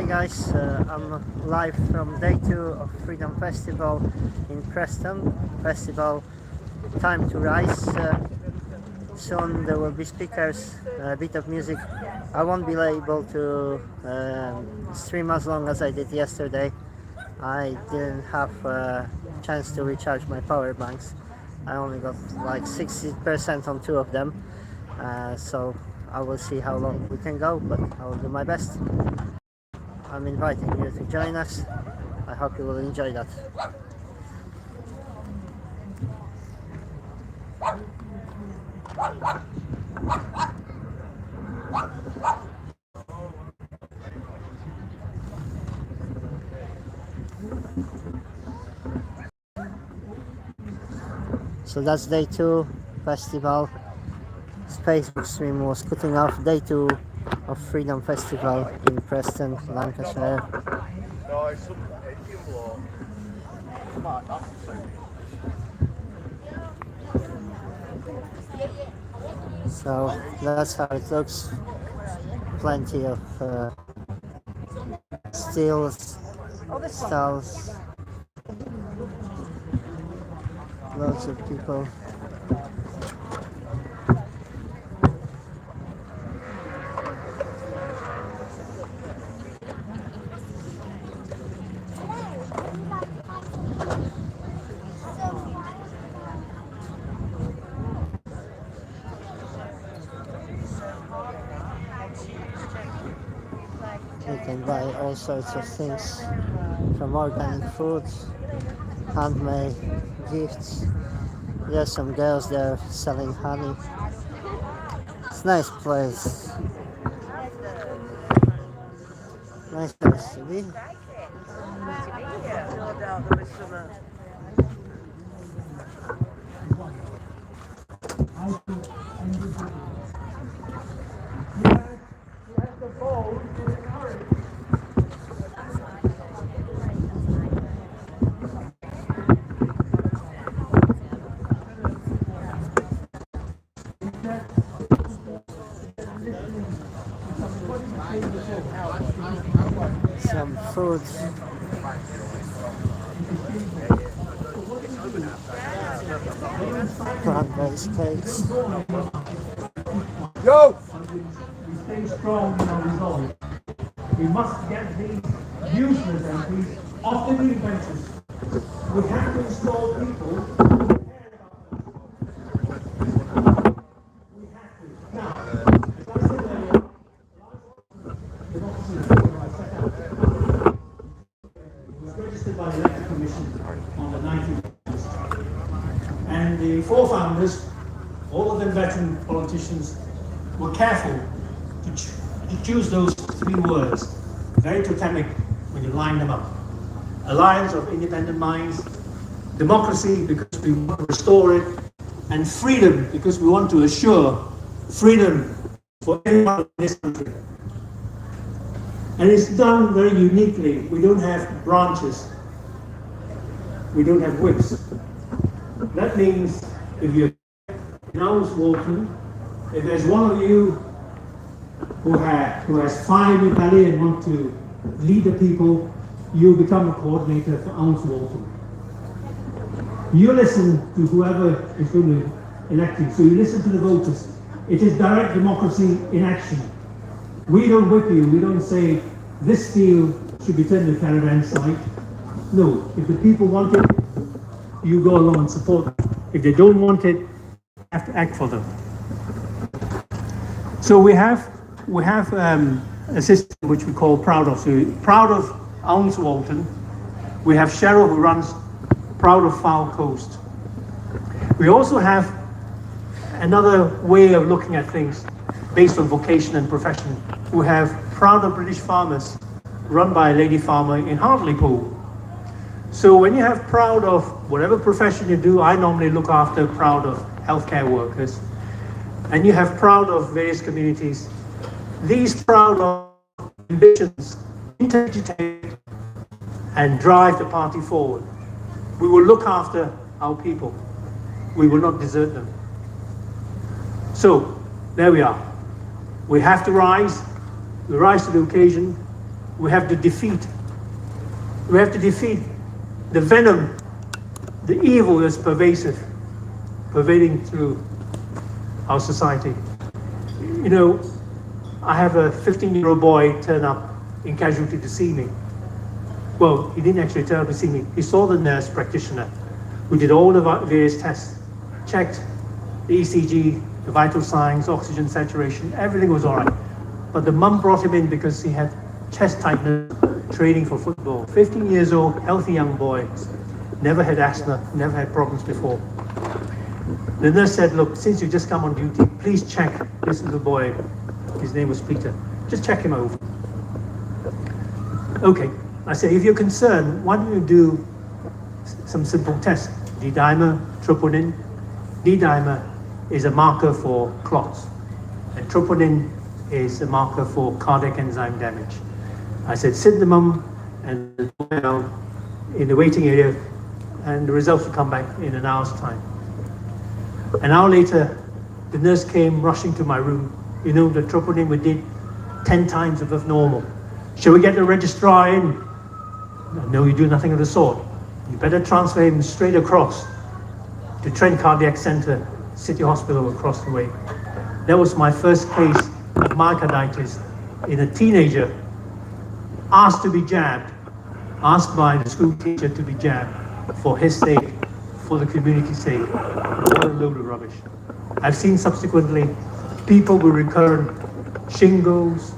Hi guys, I'm live from day 2 of Freedom Festival in Preston. Festival Time to Rise. Soon there will be speakers, a bit of music. I won't be able to stream as long as I did yesterday. I didn't have a chance to recharge my power banks. I only got like 60% on 2 of them. So I will see how long we can go, but I will do my best. I'm inviting you to join us. I hope you will enjoy that. So that's day 2 festival. Facebook stream was cutting off day 2 of Freedom Festival in Preston, Lancashire. So that's how it looks. Plenty of stalls, lots of people. You can buy all sorts of things, from organic food, handmade gifts. There's some girls there selling honey. It's a nice place. Nice place to be. Some food. Plant-based cakes. Yo! We stay strong in our resolve. We must get these useless MPs off the green benches. We have to install people who care about us. We have to. Now, as I said earlier, democracy was registered by the Electoral Commission on the 19th of August. And the 4 founders, all of them veteran politicians, were careful to choose those 3 words, very totemic when you line them up. Alliance of Independent Minds, democracy because we want to restore it, and freedom because we want to assure freedom for everyone in this country. And it's done very uniquely. We don't have branches. We don't have whips. That means if you're now walking, if there's one of you who has 5 rebellion and want to lead the people, you become a coordinator for Ounce Walton. You listen to whoever is going to elect you, so you listen to the voters. It is direct democracy in action. We don't whip you, we don't say this field should be turned to a caravan site. No, if the people want it, you go along and support them. If they don't want it, you have to act for them. So we have a system which we call Proud of. So Proud of Ounce Walton. We have Cheryl who runs Proud of Foul Coast. We also have another way of looking at things based on vocation and profession. We have Proud of British Farmers, run by a lady farmer in Hartlepool. So when you have Proud of whatever profession you do, I normally look after Proud of healthcare workers. And you have Proud of various communities. These Proud of ambitions interdigitate and drive the party forward. We will look after our people. We will not desert them. So, there we are. We have to rise. We rise to the occasion. we have to defeat the venom, the evil that's pervading through our society. You know, I have a 15-year-old boy turn up in casualty to see me. Well, he didn't actually turn up to see me. He saw the nurse practitioner who did all the various tests, checked the ECG, the vital signs, oxygen saturation, everything was all right. But the mum brought him in because he had chest tightness, training for football. 15 years old, healthy young boy, never had asthma, never had problems before. The nurse said, look, since you just come on duty, please check this little boy. His name was Peter. Just check him over. Okay, I said, if you're concerned, why don't you do some simple tests? D-dimer, troponin. D-dimer is a marker for clots, and troponin is a marker for cardiac enzyme damage. I said, sit the mum and the boy down in the waiting area, and the results will come back in an hour's time. An hour later, the nurse came rushing to my room. You know, the troponin we did 10 times above normal. Shall we get the registrar in? No, you do nothing of the sort. You better transfer him straight across to Trent Cardiac Center, City Hospital across the way. That was my first case of myocarditis in a teenager asked to be jabbed, asked by the school teacher to be jabbed for his sake, for the community's sake. What a load of rubbish. I've seen subsequently people with recurrent shingles.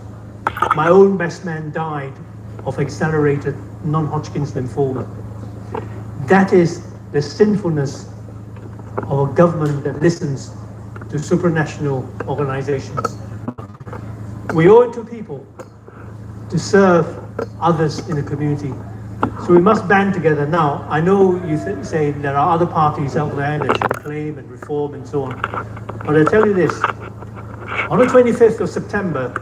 My own best man died of accelerated non-Hodgkin's lymphoma. That is the sinfulness of a government that listens to supranational organizations. We owe it to people to serve others in the community. So we must band together. Now, I know you say there are other parties out there that should claim and reform and so on. But I tell you this, on the 25th of September,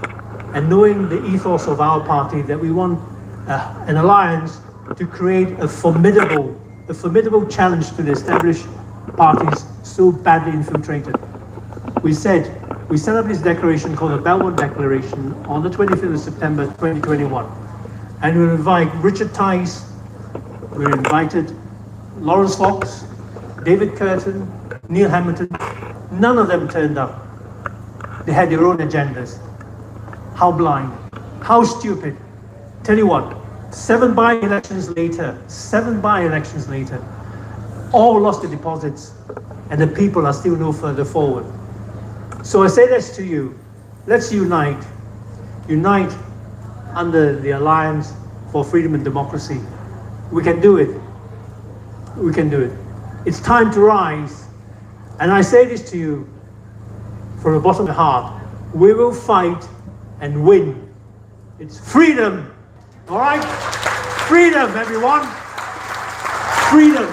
and knowing the ethos of our party that we want an alliance to create a formidable challenge to the established parties so badly infiltrated. We set up this declaration called the Belmont Declaration on the 25th of September 2021. And we'll invite Richard Tice, we invited Lawrence Fox, David Curtin, Neil Hamilton. None of them turned up. They had their own agendas. How blind, how stupid. Tell you what, 7 by-elections later, all lost their deposits, and the people are still no further forward. So I say this to you, let's unite under the Alliance for Freedom and Democracy. We can do it. It's time to rise. And I say this to you from the bottom of the heart. We will fight and win. It's freedom. All right? Freedom, everyone. Freedom.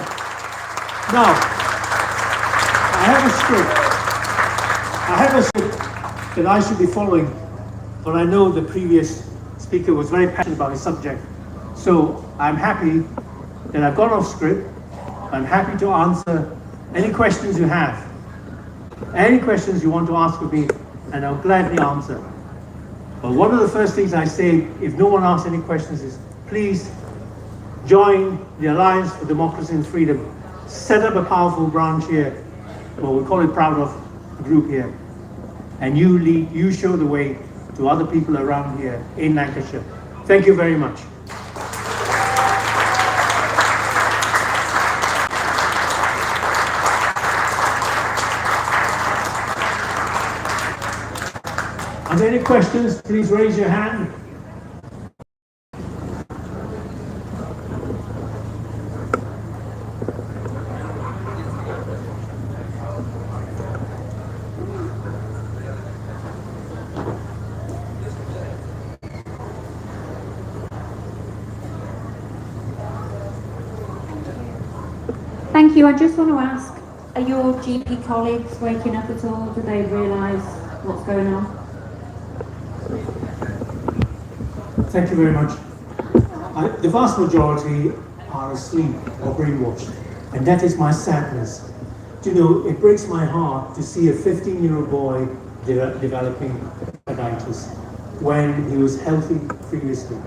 Now, I have a script that I should be following, but I know the previous speaker was very passionate about his subject. So I'm happy that I've gone off script. I'm happy to answer any questions you have. Any questions you want to ask of me, and I'll gladly answer. But one of the first things I say, if no one asks any questions, is please join the Alliance for Democracy and Freedom. Set up a powerful branch here. Well, we call it Proud Of group here. And you lead, you show the way to other people around here in Lancashire. Thank you very much. Are there any questions? Please raise your hand. Thank you. I just want to ask, are your GP colleagues waking up at all? Do they realise what's going on? Thank you very much. The vast majority are asleep or brainwashed, and that is my sadness. You know, it breaks my heart to see a 15-year-old boy developing myocarditis when he was healthy previously.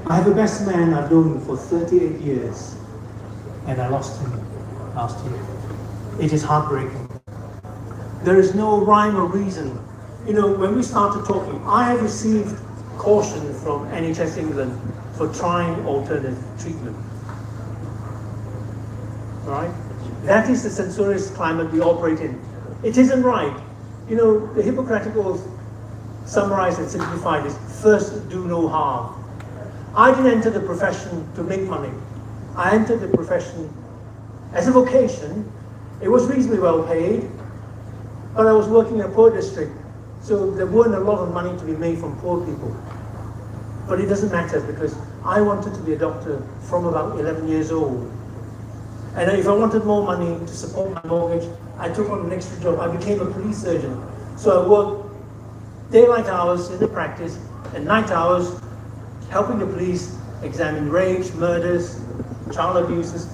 I have a best man I've known for 38 years, and I lost him last year. It is heartbreaking. There is no rhyme or reason. You know, when we started talking, I have received caution from NHS England for trying alternative treatment. Right? That is the censorious climate we operate in. It isn't right. You know, the Hippocratic Oath, summarized and simplified, is first do no harm. I didn't enter the profession to make money. I entered the profession as a vocation. It was reasonably well paid, but I was working in a poor district, so there weren't a lot of money to be made from poor people. But it doesn't matter, because I wanted to be a doctor from about 11 years old. And if I wanted more money to support my mortgage, I took on an extra job. I became a police surgeon. So I worked daylight hours in the practice and night hours helping the police examine rapes, murders, child abuses.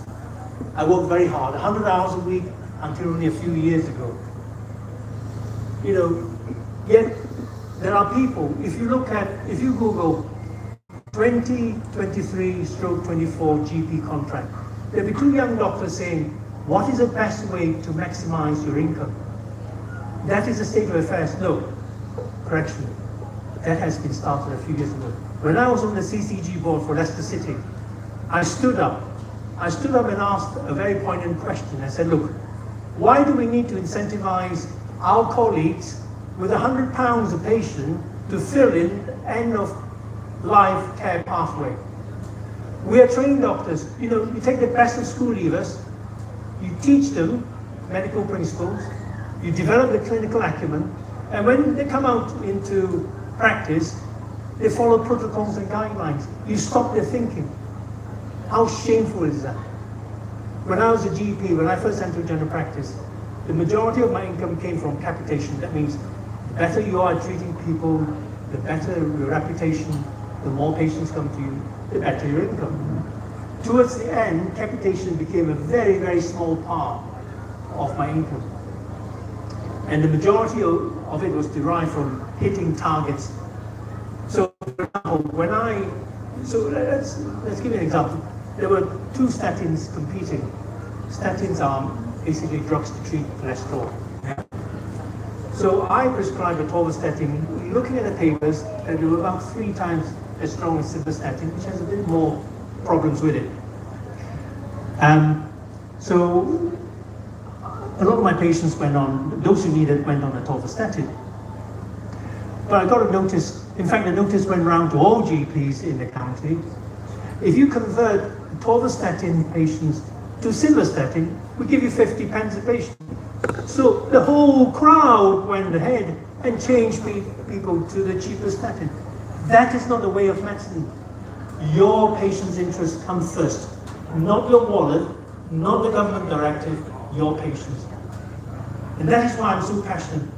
I worked very hard, 100 hours a week until only a few years ago. You know, yet there are people, if you Google 2023/24 GP contract, there'll be two young doctors saying, what is the best way to maximize your income? That is the state of affairs. No, correction. That has been started a few years ago. When I was on the CCG board for Leicester City, I stood up and asked a very poignant question. I said, look, why do we need to incentivize our colleagues with £100 a patient to fill in the end of life care pathway? We are trained doctors. You know, you take the best of school leavers, you teach them medical principles, you develop the clinical acumen, and when they come out into practice, they follow protocols and guidelines. You stop their thinking. How shameful is that? When I was a GP, when I first entered general practice, the majority of my income came from capitation. That means the better you are at treating people, the better your reputation, the more patients come to you, the better your income. Towards the end, capitation became a very, very small part of my income. And the majority of it was derived from hitting targets. So, for example, let's give you an example. There were two statins competing. Statins are basically drugs to treat cholesterol. Yeah. So I prescribed atorvastatin, looking at the papers, and they were about 3 times as strong as simvastatin, which has a bit more problems with it. So a lot of my patients went on, those who needed went on atorvastatin. But I got a notice, in fact the notice went round to all GPs in the county. If you convert atorvastatin patients to simvastatin, we give you 50 pence a patient. So the whole crowd went ahead and changed people to the cheaper statin. That is not the way of medicine. Your patient's interests come first. Not your wallet, not the government directive, your patients. And that is why I'm so passionate.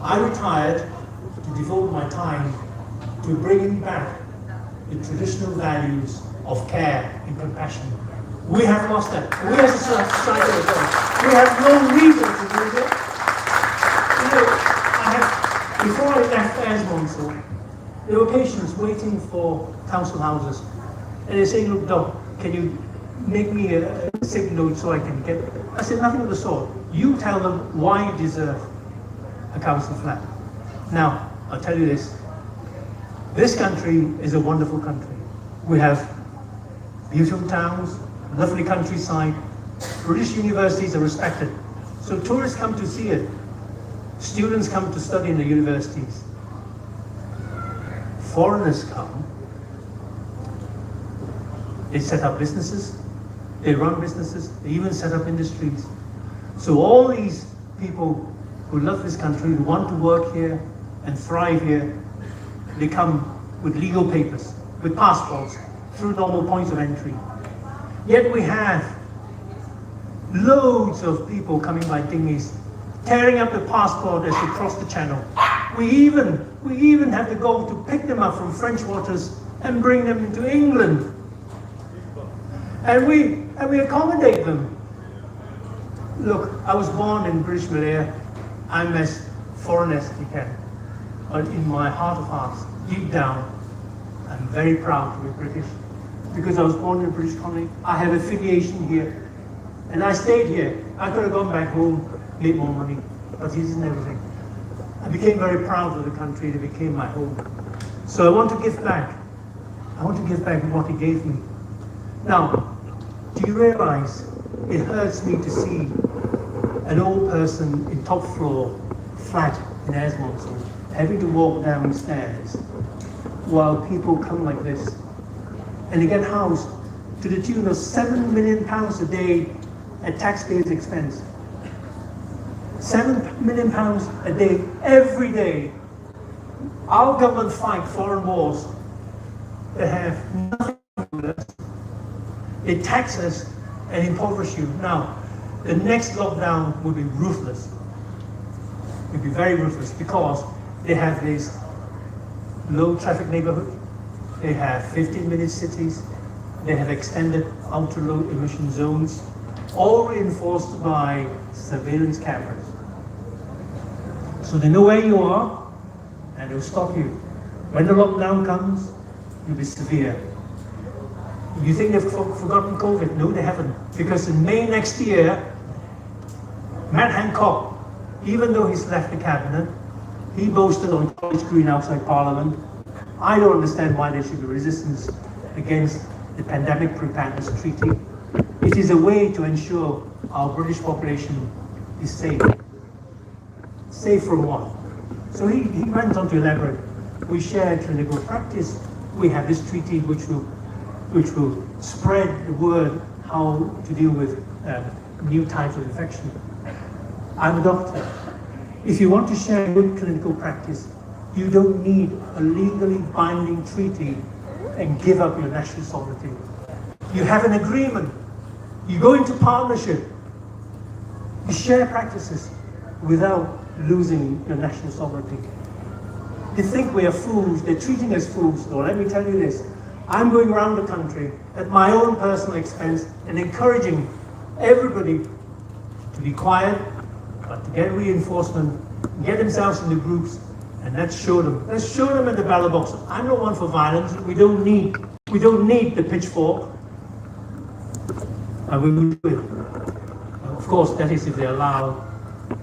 I retired to devote my time to bringing back the traditional values of care and compassion. We have lost that. We as a society as well. We have no reason to do that. You know, before I left Asmonsel, there were patients waiting for council houses. And they're saying, look, Doc, can you make me a sick note so I can get it? I said, nothing of the sort. You tell them why you deserve a council flat. Now, I'll tell you this. This country is a wonderful country. We have beautiful towns, lovely countryside. British universities are respected. So tourists come to see it. Students come to study in the universities. Foreigners come. They set up businesses. They run businesses. They even set up industries. So all these people who love this country, who want to work here and thrive here, they come with legal papers, with passports, through normal points of entry. Yet we have loads of people coming by dinghies, tearing up the passport as they cross the channel. We even have to go to pick them up from French waters and bring them into England. And we accommodate them. Look, I was born in British Malaya. I'm as foreign as you can. But in my heart of hearts, deep down, I'm very proud to be British. because I was born in a British colony. I have affiliation here. And I stayed here. I could have gone back home, made more money, but this isn't everything. I became very proud of the country. It became my home. So I want to give back. I want to give back what he gave me. Now, do you realize it hurts me to see an old person in top floor flat in Esmonton having to walk downstairs while people come like this and they get housed to the tune of £7 million a day at taxpayers' expense. £7 million a day, every day. Our government fight foreign wars. They have nothing to do with us. They tax us and impoverish you. Now, the next lockdown will be ruthless. It will be very ruthless because they have this low traffic neighborhood. They have 15-minute cities. They have extended ultra-low emission zones, all reinforced by surveillance cameras. So they know where you are and they'll stop you. When the lockdown comes, it'll be severe. You think they've forgotten COVID? No, they haven't. Because in May next year, Matt Hancock, even though he's left the cabinet, he boasted on College Green outside Parliament. I don't understand why there should be resistance against the Pandemic Preparedness Treaty. It is a way to ensure our British population is safe. Safe from what? So he went on to elaborate. We share clinical practice. We have this treaty which will spread the word how to deal with new types of infection. I'm a doctor. If you want to share good clinical practice, you don't need a legally binding treaty and give up your national sovereignty. You have an agreement. You go into partnership. You share practices without losing your national sovereignty. They think we are fools. They're treating us fools. So let me tell you this. I'm going around the country at my own personal expense and encouraging everybody to be quiet, but to get reinforcement, get themselves into groups, and let's show them. Let's show them at the ballot box. I'm not one for violence. We don't need the pitchfork. And we will do it. Of course, that is if they allow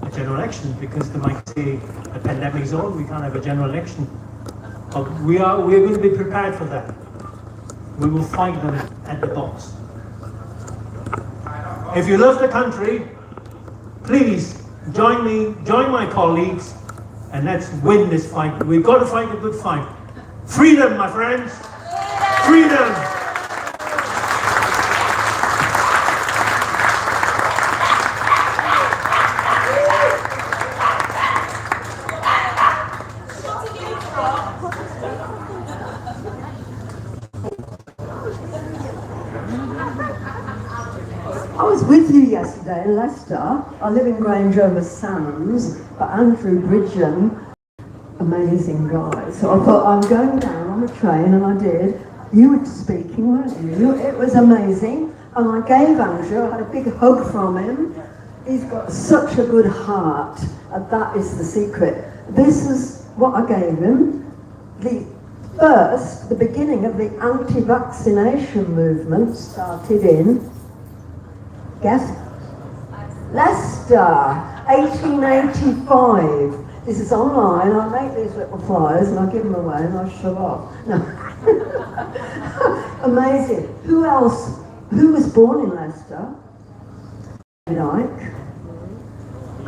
a general election, because they might say the pandemic is on, we can't have a general election. But we're going to be prepared for that. We will fight them at the box. If you love the country, please join me, join my colleagues, and let's win this fight. We've got to fight a good fight. Freedom, my friends! Freedom! I was with you yesterday in Leicester. I live in Grange over Sands, but Andrew Bridgen, amazing guy. So I thought, I'm going down on the train, and I did. You were speaking, weren't you? It was amazing. And I gave Andrew, I had a big hug from him. He's got such a good heart, and that is the secret. This is what I gave him. The beginning of the anti-vaccination movement started in, guess? Leicester, 1885. This is online. I make these little flyers and I give them away and I shove off. No. Amazing. Who else? Who was born in Leicester? Ike.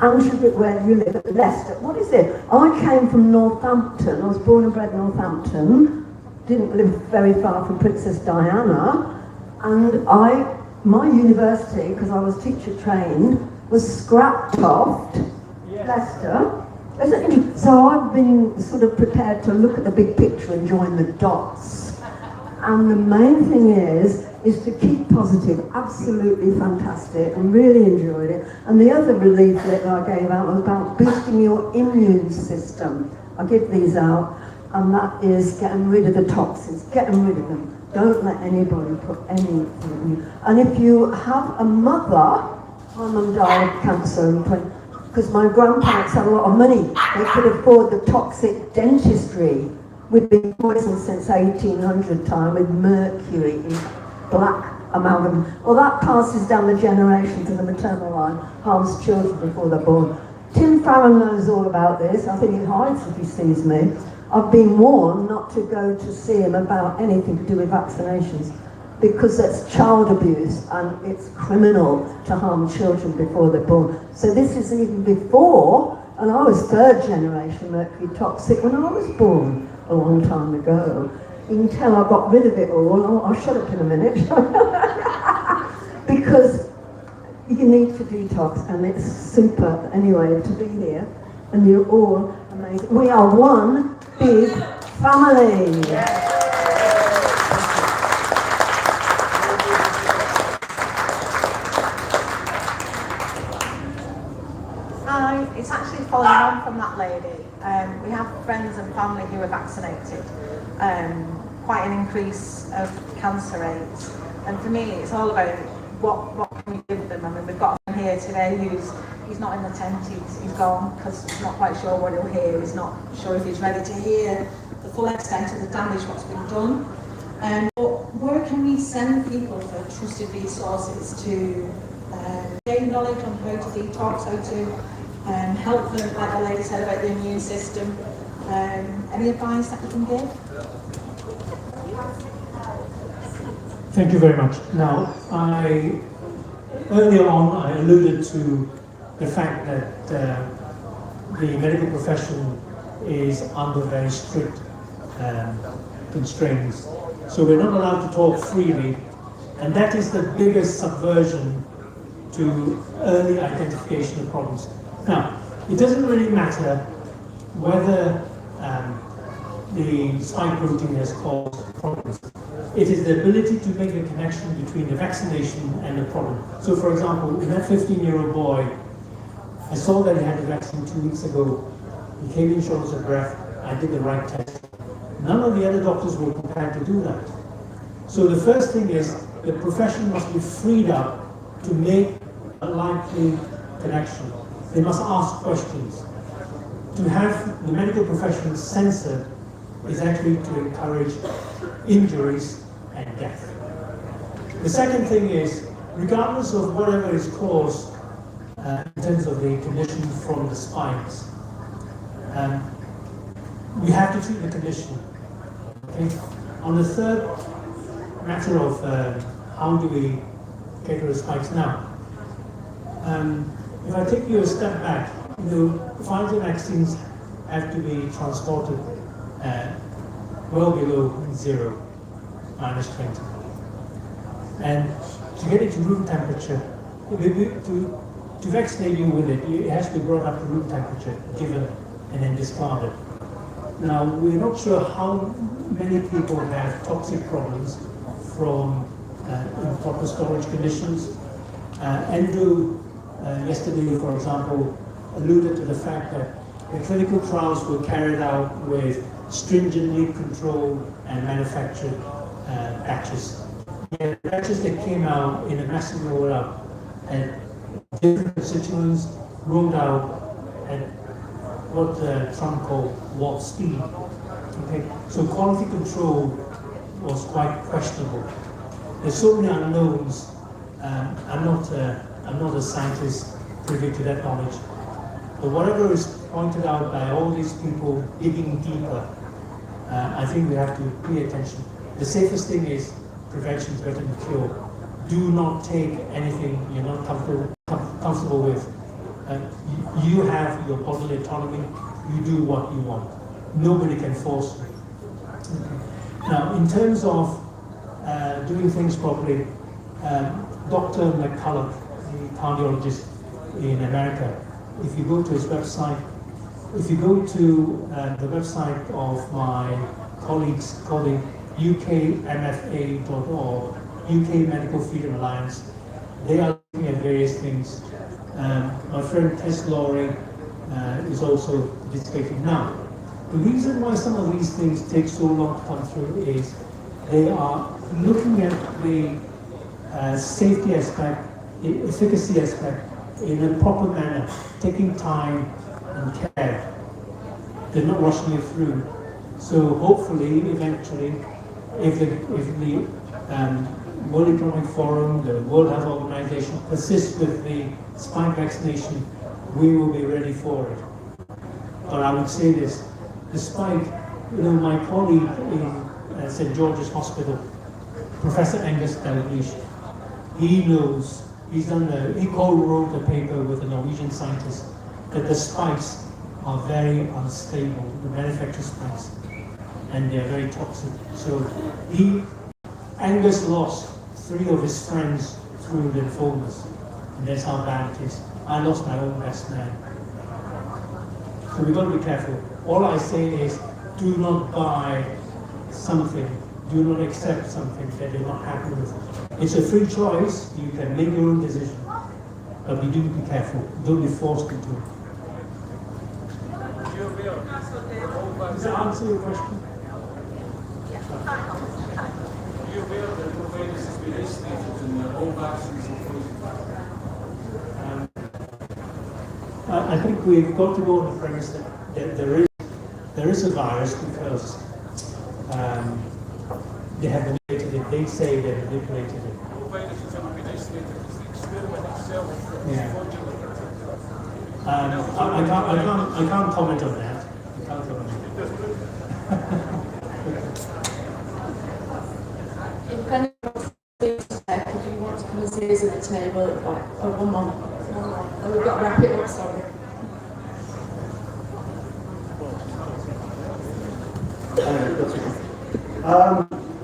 Andrew, where you live at Leicester. What is it? I came from Northampton. I was born and bred in Northampton. Didn't live very far from Princess Diana. And my university, because I was teacher trained, was Scraptoft, Leicester. So I've been sort of prepared to look at the big picture and join the dots. And the main thing is to keep positive, absolutely fantastic, and really enjoyed it. And the other leaflet that I gave out was about boosting your immune system. I give these out, and that is getting rid of the toxins, getting rid of them. Don't let anybody put anything in you. And if you have a mother, my mum died of cancer in because my grandparents had a lot of money. They could afford the toxic dentistry. We've been poisoned since 1800 time with mercury in black amalgam. Well, that passes down the generation to the maternal line, harms children before they're born. Tim Farron knows all about this. I think he hides if he sees me. I've been warned not to go to see him about anything to do with vaccinations because that's child abuse and it's criminal to harm children before they're born. So this is even before, and I was third generation mercury toxic when I was born a long time ago. You can tell I got rid of it all. I'll shut up in a minute. Because you need to detox, and it's super anyway to be here, and you're all amazing. We are one big family. Hi, it's actually following on from that lady. We have friends and family who are vaccinated. Quite an increase of cancer rates, and for me it's all about what can we give them. I mean, we've got one here today he's not in the tent, he's gone because he's not quite sure what he'll hear, he's not sure if he's ready to hear the full extent of the damage what's been done. But where can we send people for trusted resources to gain knowledge on how to detox, how to help them, like the lady said about the immune system? Any advice that you can give? Thank you very much. Now, earlier on I alluded to the fact that the medical profession is under very strict constraints. So we're not allowed to talk freely, and that is the biggest subversion to early identification of problems. Now, it doesn't really matter whether the spike protein has caused problems. It is the ability to make a connection between the vaccination and the problem. So for example, in that 15-year-old boy, I saw that he had the vaccine 2 weeks ago. He came in short of breath. I did the right test. None of the other doctors were prepared to do that. So the first thing is the profession must be freed up to make a likely connection. They must ask questions. To have the medical profession censored is actually to encourage injuries and death. The second thing is, regardless of whatever is caused in terms of the condition from the spikes, we have to treat the condition. Okay? On the third matter of how do we get rid of spikes now, if I take you a step back, Pfizer vaccines have to be transported well below 0, -20. And to get it to room temperature, to vaccinate you with it, it has to be brought up to room temperature, given, and then discarded. Now, we're not sure how many people have toxic problems from improper storage conditions. Andrew, yesterday, for example, alluded to the fact that the clinical trials were carried out with stringently controlled and manufactured batches. The batches that came out in a massive rollout had different constituents rolled out at what Trump called warp speed. Okay, so quality control was quite questionable. There's so many unknowns. I'm not a scientist privy to that knowledge. But whatever is pointed out by all these people digging deeper, I think we have to pay attention. The safest thing is prevention is better than cure. Do not take anything you're not comfortable with. You have your bodily autonomy. You do what you want. Nobody can force you. Okay. Now, in terms of doing things properly, Dr. 𝑀cCulloch, the cardiologist in America, if you go to his website, if you go to the website of my colleagues called ukmfa.org, UK Medical Freedom Alliance, they are looking at various things. My friend Tess Lowry is also participating now. The reason why some of these things take so long to come through is they are looking at the safety aspect, the efficacy aspect in a proper manner, taking time and care. They're not rushing it through. So hopefully, eventually, if the World Economic Forum, the World Health Organization persists with the spike vaccination, we will be ready for it. But I would say this, despite, my colleague in St. George's Hospital, Professor Angus Dalglish, he knows, he co-wrote a paper with a Norwegian scientist that the spikes are very unstable, the manufactured spikes, and they're very toxic. So Angus lost 3 of his friends through lymphomas, and that's how bad it is. I lost my own best man. So we've got to be careful. All I say is, do not buy something, do not accept something that you're not happy with. It's a free choice, you can make your own decision, but we do be careful, don't be forced into it. Does that answer your question? Are you aware that COVID has been estimated in all vaccines and I think we've got to go on the premise that there is a virus because they have manipulated it. They say they manipulated it. all viruses have been estimated because the experiment itself is I can't comment on that. I can't comment on that. If if you want to come and see us at the table, for 1 moment. Oh, we've got to wrap it up, sorry.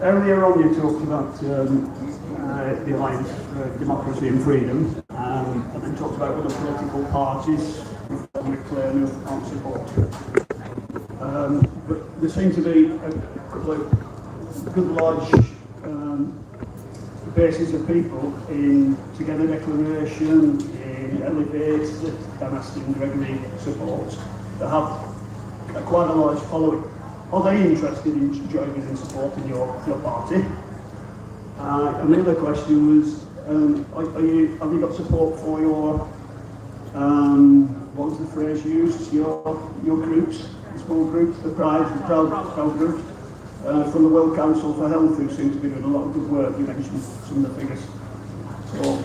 Earlier on you talked about the Alliance for Democracy and Freedom, and then talked about other political parties with clear no support. But there seem to be a couple of good large bases of people in Together Declaration, in Elevate, that Damask and Gregory supports, that have quite a large following. Are they interested in joining and supporting your party? And the other question was, have you got support for your, what was the phrase used, your groups, the small groups, the proud groups, from the World Council for Health, who seem to be doing a lot of good work? You mentioned some of the figures. So,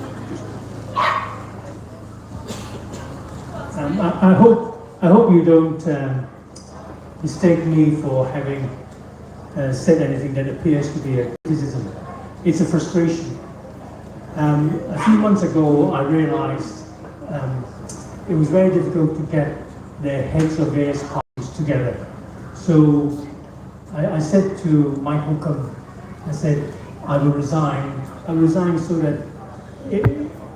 I hope you don't mistake me for having said anything that appears to be a criticism. It's a frustration. A few months ago, I realized it was very difficult to get the heads of various parties together. So I said to 𝑀𝑘𝑜𝑘𝑚, I said, I will resign. I will resign so that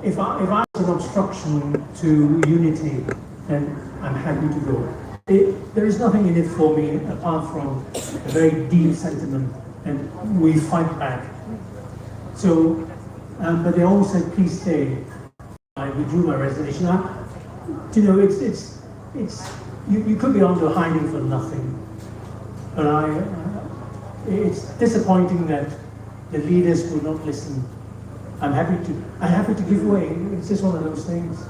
if I was an obstruction to unity, then I'm happy to go. There is nothing in it for me apart from a very deep sentiment, and we fight back. So, but they all said, please stay. I withdrew my resignation. You could be under hiding for nothing. But it's disappointing that the leaders will not listen. I'm happy to give way. It's just one of those things.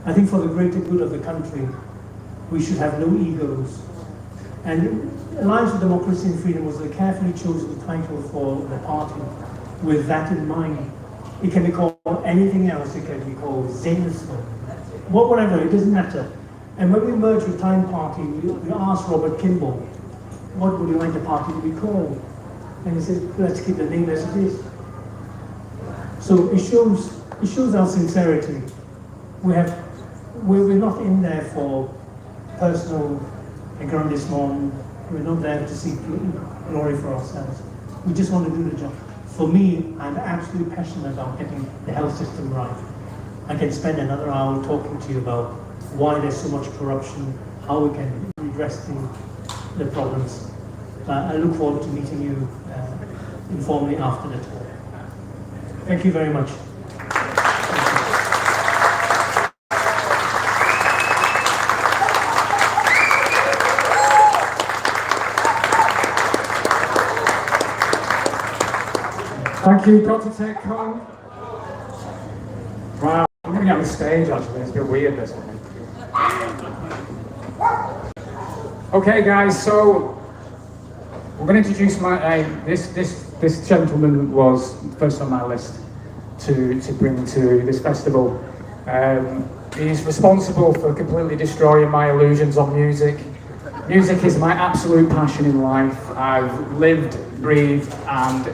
I think for the greater good of the country, we should have no egos. And Alliance for Democracy and Freedom was a carefully chosen title for the party with that in mind. It can be called anything else. It can be called Zenison. Whatever, it doesn't matter. And when we merged with Time Party, we asked Robert Kimball, what would you like the party to be called? And he said, let's keep the name as it is. So it shows our sincerity. We're not in there for personal aggrandizement. We're not there to seek glory for ourselves. We just want to do the job. For me, I'm absolutely passionate about getting the health system right. I can spend another hour talking to you about why there's so much corruption, how we can redress the problems. I look forward to meeting you informally after the talk. Thank you very much. Thank you, Dr. 𝑇𝑜𝑚. Wow, I'm going to get on the stage actually, it's a bit weird this one. Okay guys, so we're going to introduce this gentleman was first on my list to bring to this festival. He's responsible for completely destroying my illusions on music. Music is my absolute passion in life. I've lived, breathed, and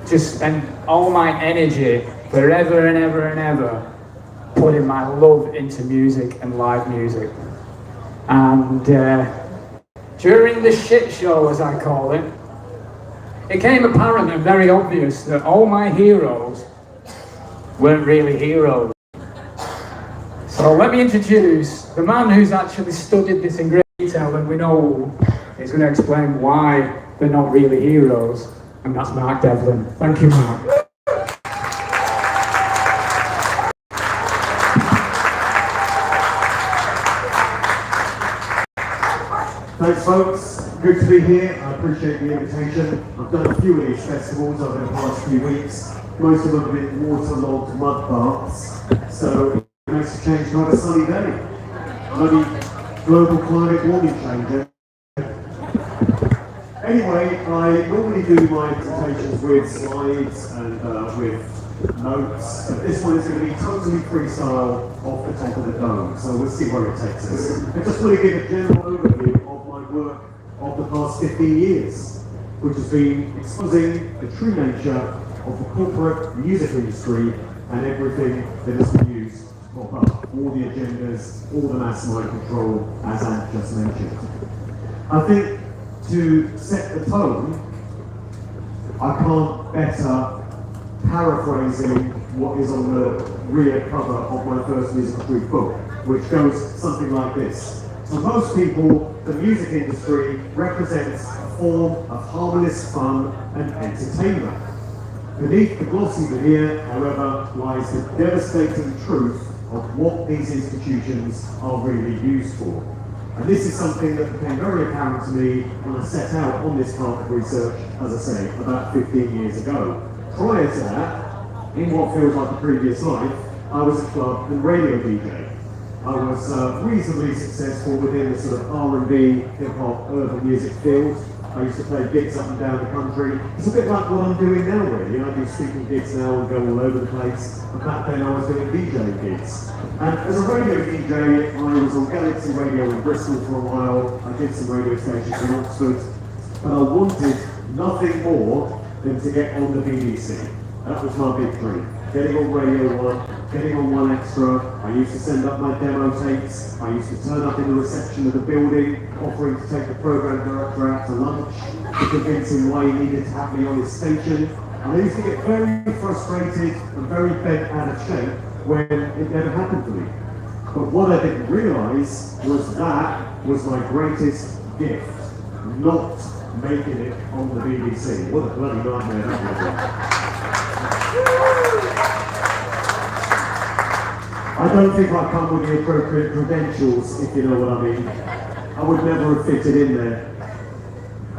just spent all my energy forever and ever and ever putting my love into music and live music. And during the shit show, as I call it, it became apparent and very obvious that all my heroes weren't really heroes. So let me introduce the man who's actually studied this in great detail, and we know he's going to explain why they're not really heroes, and that's Mark Devlin. Thank you, Mark. Thanks folks, good to be here. I appreciate the invitation. I've done a few of these festivals over the past few weeks. Most of them have been waterlogged mud baths, so it makes a change to have a sunny day. Bloody global climate warming change. Anyway, I normally do my presentations with slides and with notes, but this one is going to be totally freestyle off the top of the dome, so we'll see where it takes us. I just want to give a general overview of my work of the past 15 years, which has been exposing the true nature of the corporate music industry and everything that has been used to pop up, all the agendas, all the mass mind control, as Ant just mentioned. I think to set the tone, I can't better paraphrasing what is on the rear cover of my first musical truth book, which goes something like this. For most people, the music industry represents a form of harmless fun and entertainment. Beneath the glossy veneer, however, lies the devastating truth of what these institutions are really used for. And this is something that became very apparent to me when I set out on this path of research, as I say, about 15 years ago. Prior to that, in what feels like a previous life, I was a club and radio DJ. I was reasonably successful within the sort of R&B, hip-hop, urban music field. I used to play gigs up and down the country. It's a bit like what I'm doing now, really. I do speaking gigs now and go all over the place. And back then I was doing DJ gigs. And as a radio DJ, I was on Galaxy Radio in Bristol for a while. I did some radio stations in Oxford. But I wanted nothing more than to get on the BBC. That was my big dream. Getting on Radio 1, getting on 1 Extra. I used to send up my demo tapes. I used to turn up in the reception of the building, offering to take the programme director out to lunch, to convince him why he needed to have me on his station. And I used to get very frustrated and very bent out of shape when it never happened to me. But what I didn't realise was that was my greatest gift, not making it on the BBC. What a bloody nightmare that would be. I don't think I come with the appropriate credentials, if you know what I mean. I would never have fitted in there.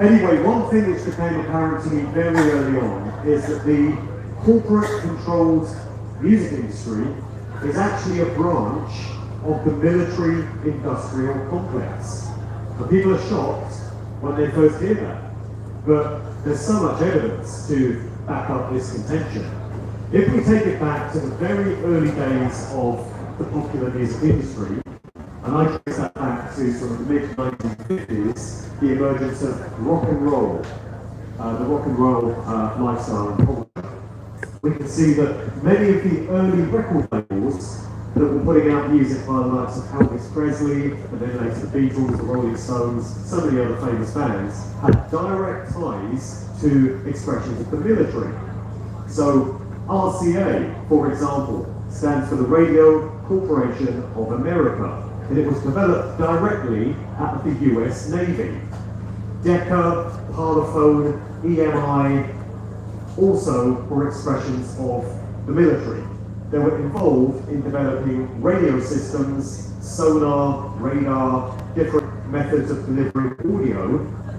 Anyway, one thing which became apparent to me very early on is that the corporate-controlled music industry is actually a branch of the military-industrial complex. And people are shocked when they first hear that. But there's so much evidence to back up this contention. If we take it back to the very early days of the popular music industry, and I trace that back to sort of the mid-1950s, the emergence of rock and roll, the rock and roll lifestyle and culture, we can see that many of the early record labels that were putting out music by the likes of ℕ Presley, and then later the Beatles, the Rolling Stones, so many other famous bands, had direct ties to expressions of the military. So RCA, for example, stands for the Radio Corporation of America, and it was developed directly at the US Navy. Decca, Parlophone, EMI, also were expressions of the military. They were involved in developing radio systems, sonar, radar, different methods of delivering audio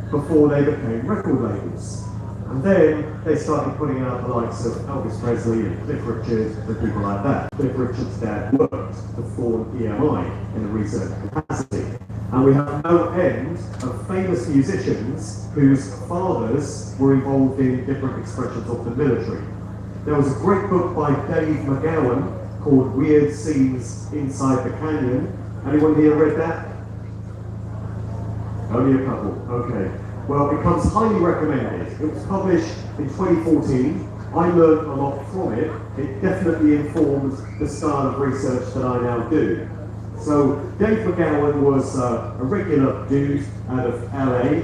before they became record labels. And then they started putting out the likes of ℕ Presley and Cliff Richard and people like that. Cliff Richard's dad worked to form EMI in a research capacity. And we have no end of famous musicians whose fathers were involved in different expressions of the military. There was a great book by Dave McGowan called Weird Scenes Inside the Canyon. Anyone here read that? Only a couple, okay. Well, it comes highly recommended. It was published in 2014. I learned a lot from it. It definitely informed the style of research that I now do. So Dave McGowan was a regular dude out of LA.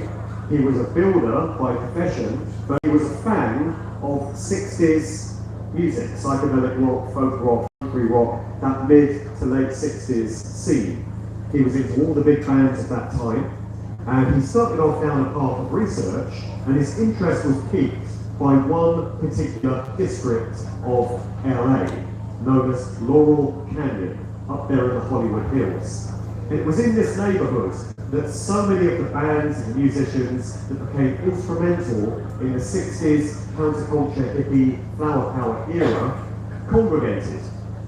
He was a builder by profession, but he was a fan of 60s music, psychedelic rock, folk rock, country rock, that mid to late 60s scene. He was into all the big bands at that time, and he started off down a path of research, and his interest was piqued by one particular district of LA, known as Laurel Canyon, up there in the Hollywood Hills. It was in this neighborhood that so many of the bands and musicians that became instrumental in the 60s counterculture hippie flower power era congregated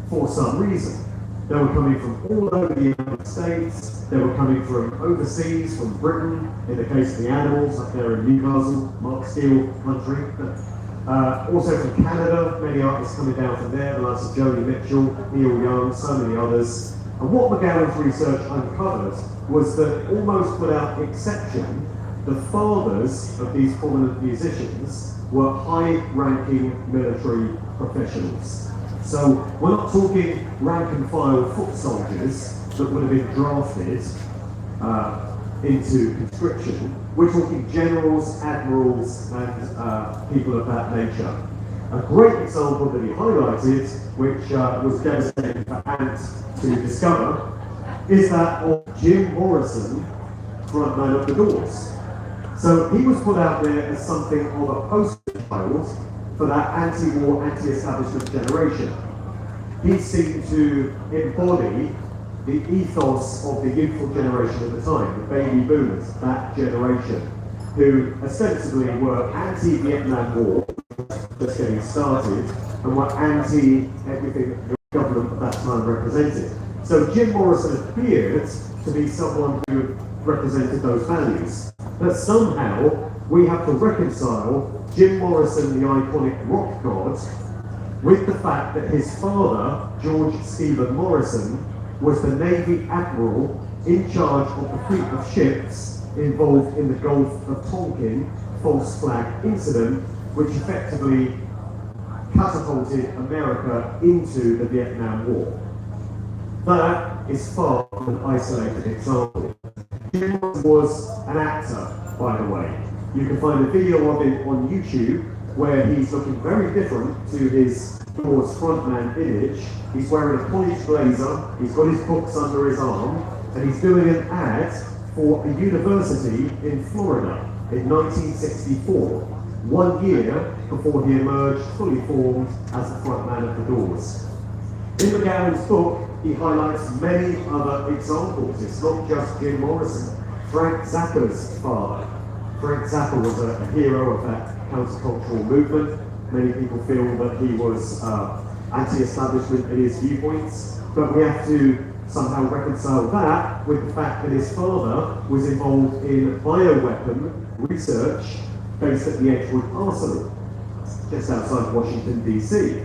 for some reason. They were coming from all over the United States, they were coming from overseas, from Britain, in the case of the Animals up there in Newcastle, Mark Steele country. Also from Canada, many artists coming down from there, the likes of Joni Mitchell, Neil Young, so many others. And what McGowan's research uncovered was that almost without exception, the fathers of these prominent musicians were high-ranking military professionals. So we're not talking rank-and-file foot soldiers that would have been drafted into conscription. We're talking generals, admirals, and people of that nature. A great example that he highlighted, which was devastating for Ant to discover, is that of Jim Morrison, frontman of the Doors. So he was put out there as something of a poster child for that anti-war, anti-establishment generation. He seemed to embody the ethos of the youthful generation at the time, the baby boomers, that generation, who ostensibly were anti-Vietnam War, just getting started, and were anti-everything the government at that time represented. So Jim Morrison appeared to be someone who represented those values. But somehow we have to reconcile Jim Morrison, the iconic rock god, with the fact that his father, George Stephen Morrison, was the Navy Admiral in charge of the fleet of ships involved in the Gulf of Tonkin false flag incident, which effectively catapulted America into the Vietnam War. That is far from an isolated example. Jim was an actor, by the way. You can find a video of him on YouTube where he's looking very different to his Doors frontman image. He's wearing a polished blazer, he's got his books under his arm, and he's doing an ad for a university in Florida in 1964, 1 year before he emerged fully formed as the frontman of the Doors. In McGowan's book, he highlights many other examples. It's not just Jim Morrison. Frank Zappa's father. Frank Zappa was a hero of that countercultural movement. Many people feel that he was anti-establishment in his viewpoints, but we have to somehow reconcile that with the fact that his father was involved in bioweapon research based at the Edgewood Arsenal, just outside Washington, D.C.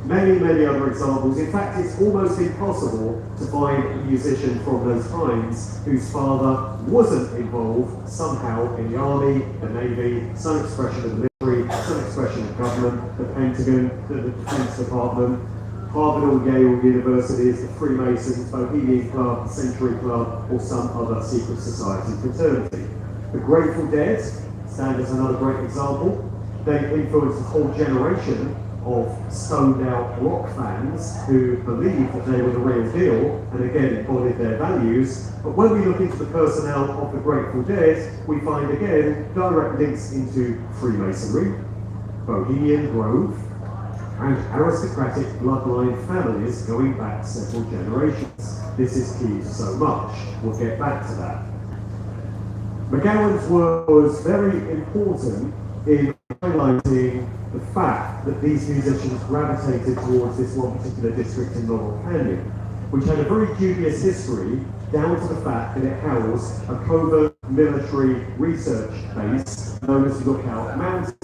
Many, many other examples. In fact, it's almost impossible to find a musician from those times whose father wasn't involved somehow in the Army, the Navy, some expression of the military, some expression of government, the Pentagon, the Defense Department, Harvard or Yale universities, the Freemasons, Bohemian Club, the Century Club, or some other secret society fraternity. The Grateful Dead stand as another great example. They influenced a whole generation of stoned out rock fans who believed that they were the real deal and again embodied their values. But when we look into the personnel of the Grateful Dead, we find again direct links into Freemasonry, Bohemian Grove, and aristocratic bloodline families going back several generations. This is key to so much. We'll get back to that. McGowan's work was very important in highlighting the fact that these musicians gravitated towards this one particular district in Laurel Canyon. which had a very dubious history down to the fact that it housed a covert military research base known as Lookout Mountain.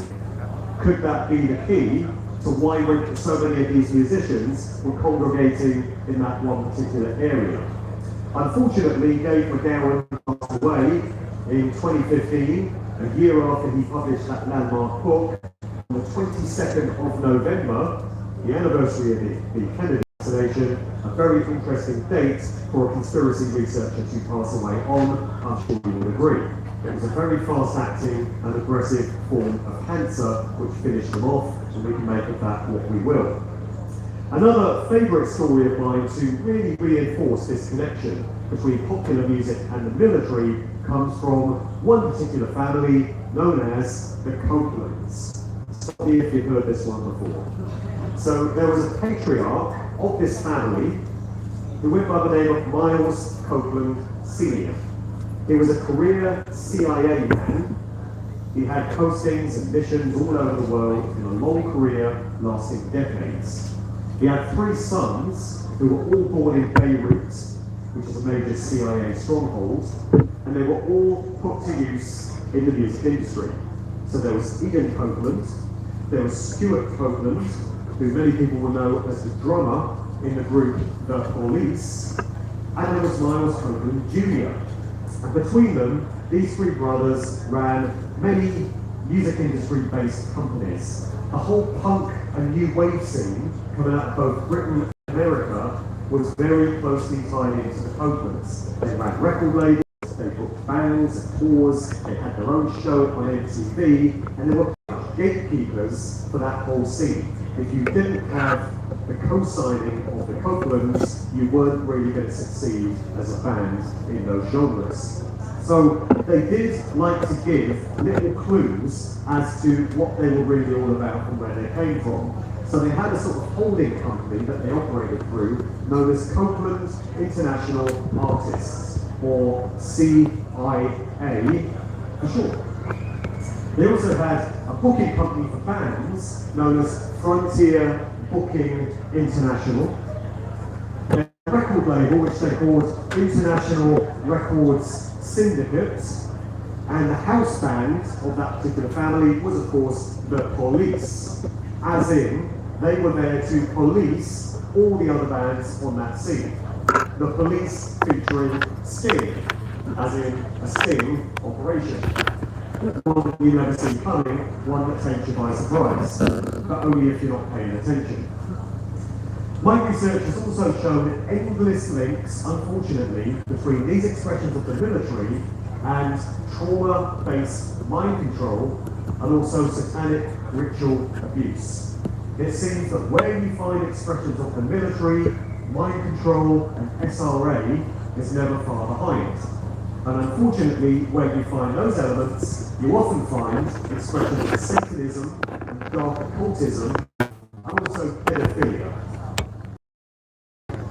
Could that be the key to why so many of these musicians were congregating in that one particular area? Unfortunately, Dave McGowan passed away in 2015, a year after he published that landmark book. On the 22nd of November, the anniversary of the Kennedy assassination, a very interesting date for a conspiracy researcher to pass away on, I'm sure you will agree. It was a very fast-acting and aggressive form of cancer which finished them off, and we can make of that what we will. Another favourite story of mine to really reinforce this connection between popular music and the military comes from one particular family known as the Copelands. Stop me if you've heard this one before. So there was a patriarch of this family who went by the name of Miles Copeland Sr. He was a career CIA man. He had postings and missions all over the world in a long career lasting decades. He had 3 sons who were all born in Beirut, which is a major CIA stronghold, and they were all put to use in the music industry. So there was Ian Copeland, there was Stuart Copeland, who many people will know as the drummer in the group The Police, and there was Miles Copeland Jr. And between them, these 3 brothers ran many music industry-based companies. The whole punk and new wave scene coming out of both Britain and America was very closely tied into the Copelands. They ran record labels, they booked bands and tours, they had their own show on MTV, and they were gatekeepers for that whole scene. If you didn't have the co-signing of the Copelands, you weren't really going to succeed as a band in those genres. So they did like to give little clues as to what they were really all about and where they came from. So they had a sort of holding company that they operated through known as Copeland International Artists, or CIA for short. They also had a booking company for bands known as Frontier Booking International, a record label which they called International Records Syndicate, and the house band of that particular family was of course the Police, as in they were there to police all the other bands on that scene. The Police featuring Sting, as in a sting operation. One that you never see coming, one that takes you by surprise, but only if you're not paying attention. My research has also shown endless links, unfortunately, between these expressions of the military and trauma-based mind control and also satanic ritual abuse. It seems that where you find expressions of the military, mind control and SRA is never far behind. And unfortunately, where you find those elements, you often find expressions of Satanism and dark occultism and also pedophilia.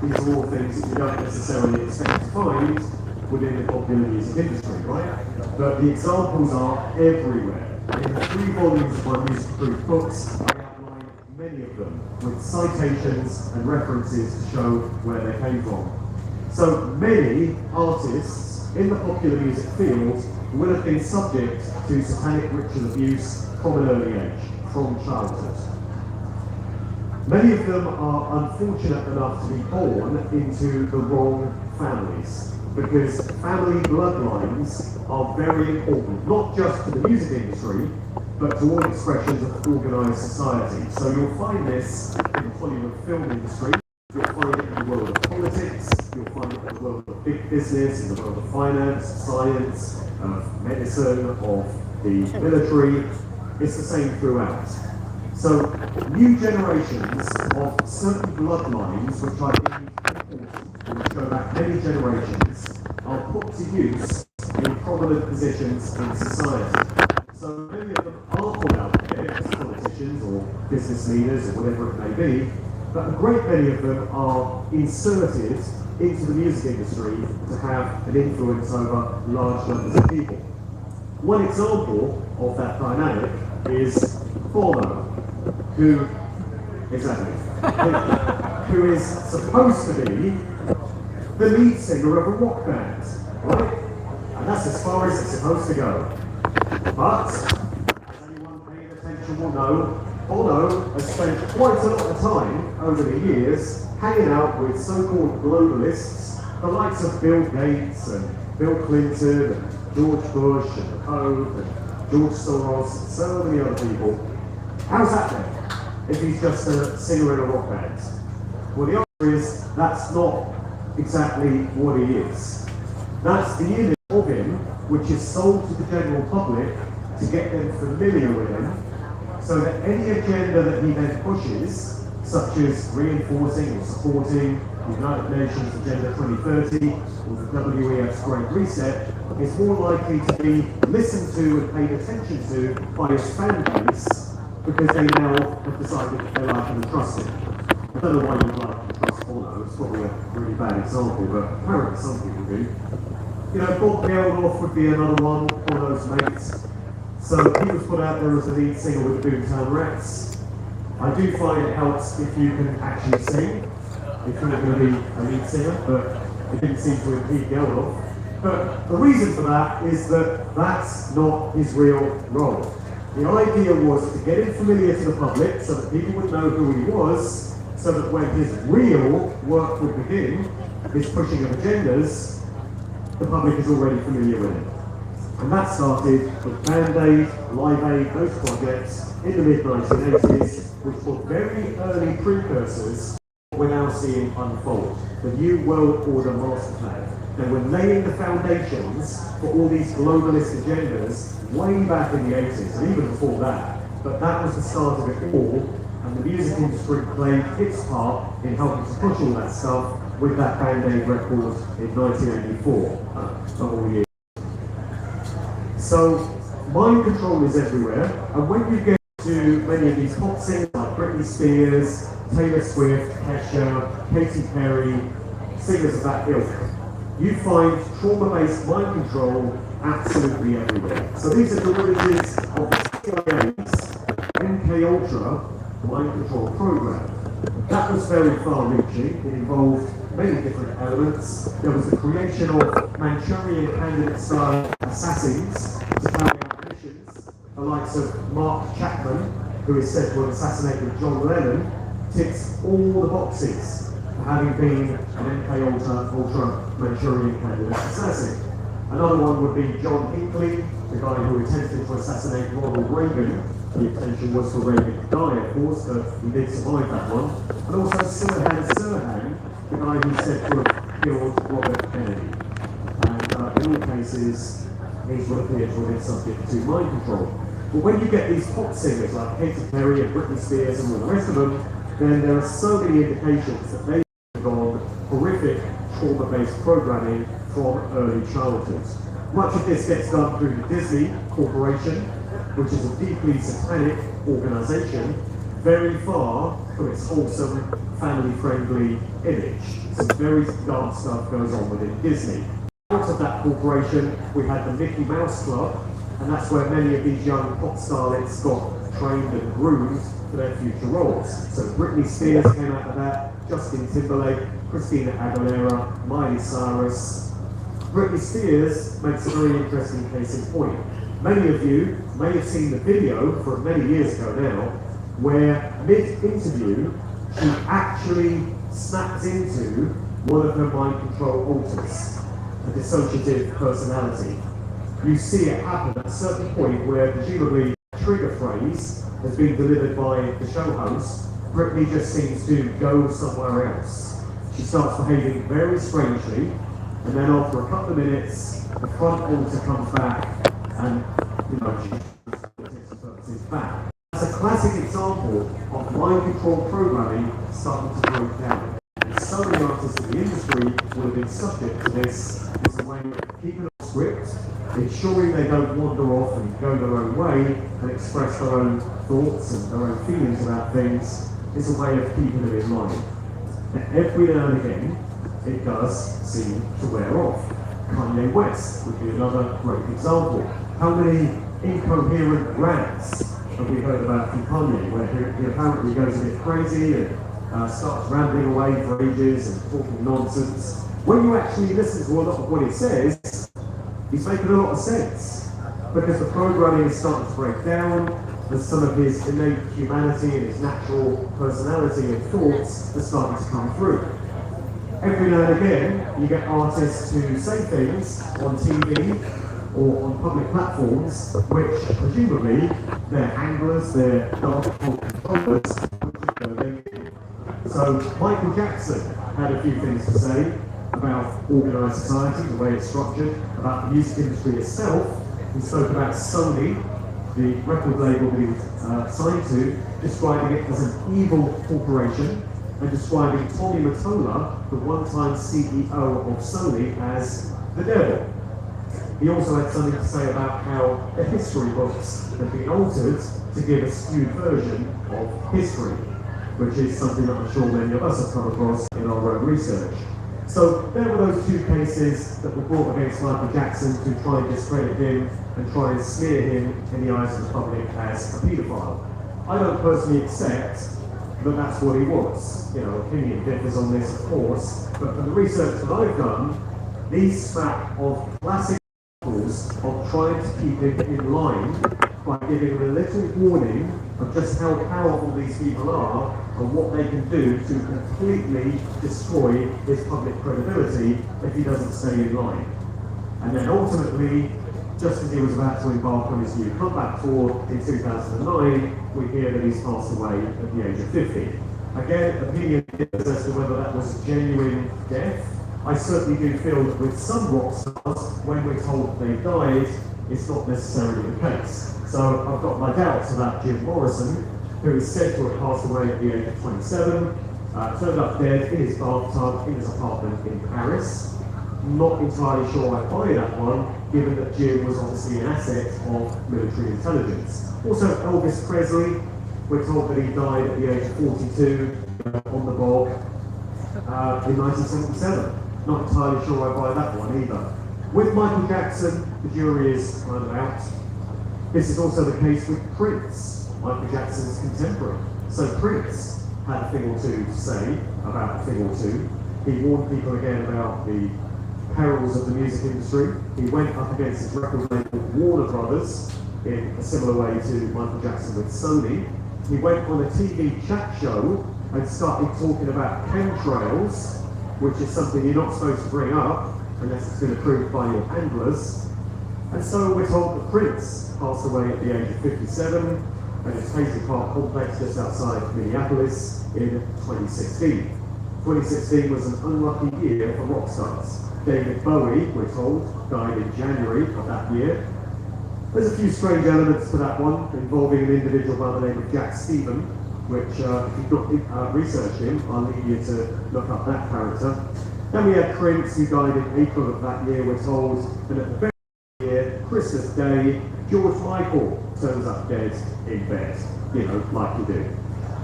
These are all things that you don't necessarily expect to find within the popular music industry, right? But the examples are everywhere. In the 3 volumes of my music-proof books, I outline many of them with citations and references to show where they came from. So many artists in the popular music field will have been subject to satanic ritual abuse from an early age, from childhood. Many of them are unfortunate enough to be born into the wrong families, because family bloodlines are very important, not just to the music industry, but to all expressions of organised society. So you'll find this in the Hollywood film industry, you'll find it in the world of politics, you'll find it in the world of big business, in the world of finance, science, of medicine, of the military. It's the same throughout. So new generations of certain bloodlines, which I think important, which go back many generations, are put to use in prominent positions in society. So many of them are put out there as politicians or business leaders or whatever it may be, but a great many of them are inserted into the music industry to have an influence over large numbers of people. One example of that dynamic is Bono, who is supposed to be the lead singer of a rock band, right? And that's as far as it's supposed to go. But, as anyone paying attention will know, Bono has spent quite a lot of time over the years hanging out with so-called globalists, the likes of Bill Gates and Bill Clinton and George Bush and Pope and George Soros and so many other people. How's that then, if he's just a singer in a rock band? Well, the answer is that's not exactly what he is. That's the image of him which is sold to the general public to get them familiar with him, so that any agenda that he then pushes, such as reinforcing or supporting the United Nations Agenda 2030 or the WEF's Great Reset, is more likely to be listened to and paid attention to by his fan base, because they now have decided that they like him and trust him. I don't know why you like and trust Bono, it's probably a really bad example, but apparently some people do. You know, 𝑀𝑎𝑡𝑡 𝐻𝑜𝑦 would be another one, Bono's mates. So he was put out there as the lead singer with the Boomtown Rats. I do find it helps if you can actually sing, if you're going to be a lead singer, but it didn't seem to impede 𝐻𝑜𝑦. But the reason for that is that that's not his real role. The idea was to get him familiar to the public so that people would know who he was, so that when his real work would begin, his pushing of agendas, the public is already familiar with him. And that started with Band-Aid, Live Aid, those projects in the mid-1980s, which were very early precursors we're now seeing unfold. The New World Order Master Plan. They were laying the foundations for all these globalist agendas way back in the 80s, and even before that. But that was the start of it all, and the music industry played its part in helping to push all that stuff with that Band-Aid record in 1984, not all years. So, mind control is everywhere, and when you get to many of these pop singers like Britney Spears, Taylor Swift, Kesha, Katy Perry, singers of that ilk, you find trauma-based mind control absolutely everywhere. So these are derivatives of the CIA's �ＭKUltra mind control program. That was very far-reaching. It involved many different elements. There was the creation of Manchurian candidate-style assassins to carry out missions. The likes of Mark Chapman, who is said to have assassinated John Lennon, ticks all the boxes for having been an �ＭKUltra Manchurian candidate assassin. Another one would be John Hinckley, the guy who attempted to assassinate Ronald Reagan. The intention was for Reagan to die, of course, but he did survive that one. And also Sirhan Sirhan, the guy who said to have killed Robert Kennedy. And in all cases, he's appeared to have been subject to mind control. But when you get these pop singers like Katy Perry and Britney Spears and all the rest of them, then there are so many indications that they have gone horrific trauma-based programming from early childhood. Much of this gets done through the Disney Corporation, which is a deeply satanic organisation, very far from its wholesome, family-friendly image. Some very dark stuff goes on within Disney. Out of that corporation, we had the Mickey Mouse Club, and that's where many of these young pop starlets got trained and groomed for their future roles. So Britney Spears came out of that, Justin Timberlake, Christina Aguilera, Miley Cyrus. Britney Spears makes a very interesting case in point. Many of you may have seen the video from many years ago now, where mid-interview, she actually snaps into one of her mind control alters, a dissociative personality. You see it happen at a certain point where presumably a trigger phrase has been delivered by the show host. Britney just seems to go somewhere else. She starts behaving very strangely, and then after a couple of minutes, the front alter comes back, and she is back. That's a classic example of mind control programming starting to break down. And so many artists in the industry will have been subject to this as a way of keeping a script, ensuring they don't wander off and go their own way and express their own thoughts and their own feelings about things. It's a way of keeping them in line. And every now and again, it does seem to wear off. Kanye West would be another great example. How many incoherent rants have we heard about from Kanye, where he apparently goes a bit crazy and starts rambling away for ages and talking nonsense, when you actually listen to a lot of what he says, he's making a lot of sense. Because the programming is starting to break down, and some of his innate humanity and his natural personality and thoughts are starting to come through. Every now and again, you get artists who say things on TV or on public platforms, which presumably they're anglers, they're dark controllers, so Michael Jackson had a few things to say about organised society, the way it's structured, about the music industry itself. He spoke about Sony, the record label that he was signed to, describing it as an evil corporation, and describing Tommy Mottola, the one-time CEO of Sony, as the devil. He also had something to say about how the history books have been altered to give a skewed version of history, which is something that I'm sure many of us have come across in our own research. So there were those two cases that were brought against Michael Jackson to try and discredit him and try and smear him in the eyes of the public as a paedophile. I don't personally accept that that's what he was. You know, opinion differs on this, of course, but from the research that I've done, these smack of classic examples of trying to keep him in line by giving him a little warning of just how powerful these people are and what they can do to completely destroy his public credibility if he doesn't stay in line. And then ultimately, just as he was about to embark on his new comeback tour in 2009, we hear that he's passed away at the age of 50. Again, opinion differs as to whether that was a genuine death. I certainly do feel that with some rock stars, when we're told they died, it's not necessarily the case. So I've got my doubts about Jim Morrison, who is said to have passed away at the age of 27, turned up dead in his bathtub in his apartment in Paris. Not entirely sure I buy that one, given that Jim was obviously an asset of military intelligence. Also, Elvis Presley, we're told that he died at the age of 42 on the bog in 1977. Not entirely sure I buy that one either. With Michael Jackson, the jury is kind of out. This is also the case with Prince, Michael Jackson's contemporary. So Prince had a thing or two to say about a thing or two. He warned people again about the perils of the music industry. He went up against his record label Warner Brothers in a similar way to Michael Jackson with Sony. He went on a TV chat show and started talking about chemtrails, which is something you're not supposed to bring up unless it's been approved by your handlers. And so we're told that Prince passed away at the age of 57 at his Paisley Park complex just outside Minneapolis in 2016. 2016 was an unlucky year for rock stars. David Bowie, we're told, died in January of that year. There's a few strange elements to that one, involving an individual by the name of Jack Stephen, which, if you've not researched him, I'll leave you to look up that character. Then we had Prince, who died in April of that year, we're told, and at the very year, Christmas Day, George Michael turns up dead in bed, you know, like you do.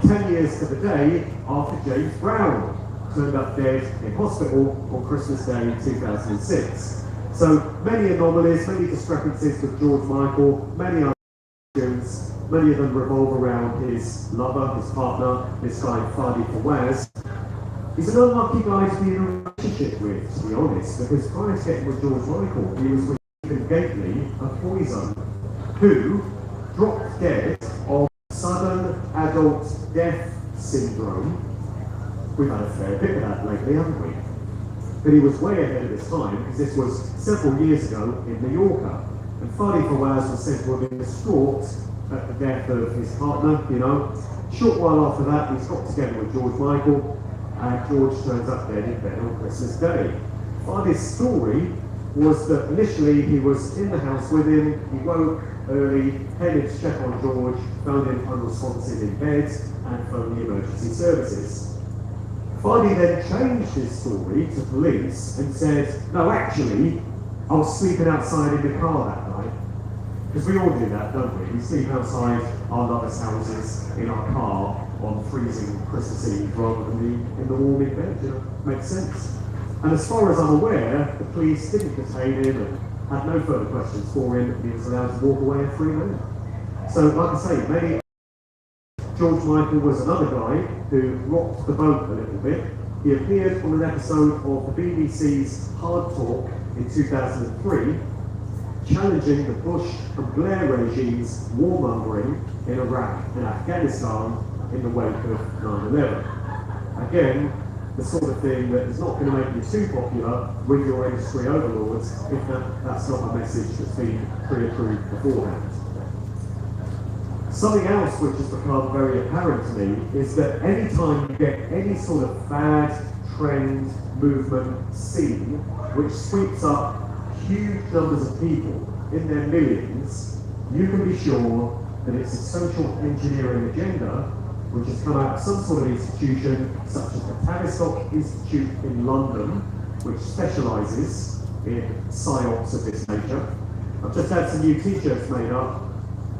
10 years to the day after James Brown turned up dead in hospital on Christmas Day 2006. So many anomalies, many discrepancies with George Michael, many other questions, many of them revolve around his lover, his partner, this guy 𝑀𝑎𝑡𝑡 𝐻𝑜𝑦. He's an unlucky guy to be in a relationship with, to be honest, because prior to getting with George Michael, he was with Stephen Gately of Poison, who dropped dead of sudden adult death syndrome. We've had a fair bit of that lately, haven't we? But he was way ahead of his time, because this was several years ago in New Yorker. And 𝑀𝑎𝑡𝑡 𝐻𝑜𝑦 was said to have been distraught at the death of his partner, you know. Short while after that, he's got together with George Michael, and George turns up dead in bed on Christmas Day. 𝑀𝑎𝑡𝑡's story was that initially he was in the house with him, he woke early, headed to check on George, found him unresponsive in bed, and phoned the emergency services. 𝑀𝑎𝑡𝑡 then changed his story to police and said, no, actually, I was sleeping outside in the car that night. Because we all do that, don't we? We sleep outside our lovers' houses in our car on freezing Christmas Eve rather than in the warm in bed, you know? Makes sense. And as far as I'm aware, the police didn't detain him and had no further questions for him, and he was allowed to walk away a free man. So, like I say, maybe George Michael was another guy who rocked the boat a little bit. He appeared on an episode of the BBC's Hard Talk in 2003, challenging the Bush and Blair regime's warmongering in Iraq and Afghanistan in the wake of 9/11. Again, the sort of thing that is not going to make you too popular with your industry overlords if that's not a message that's been pre-approved beforehand. Something else which has become very apparent to me is that any time you get any sort of fad, trend, movement, scene which sweeps up huge numbers of people in their millions, you can be sure that it's a social engineering agenda which has come out of some sort of institution such as the 𝑇𝑜𝑚𝑚𝑦 Institute in London, which specialises in psyops of this nature. I've just had some new t-shirts made up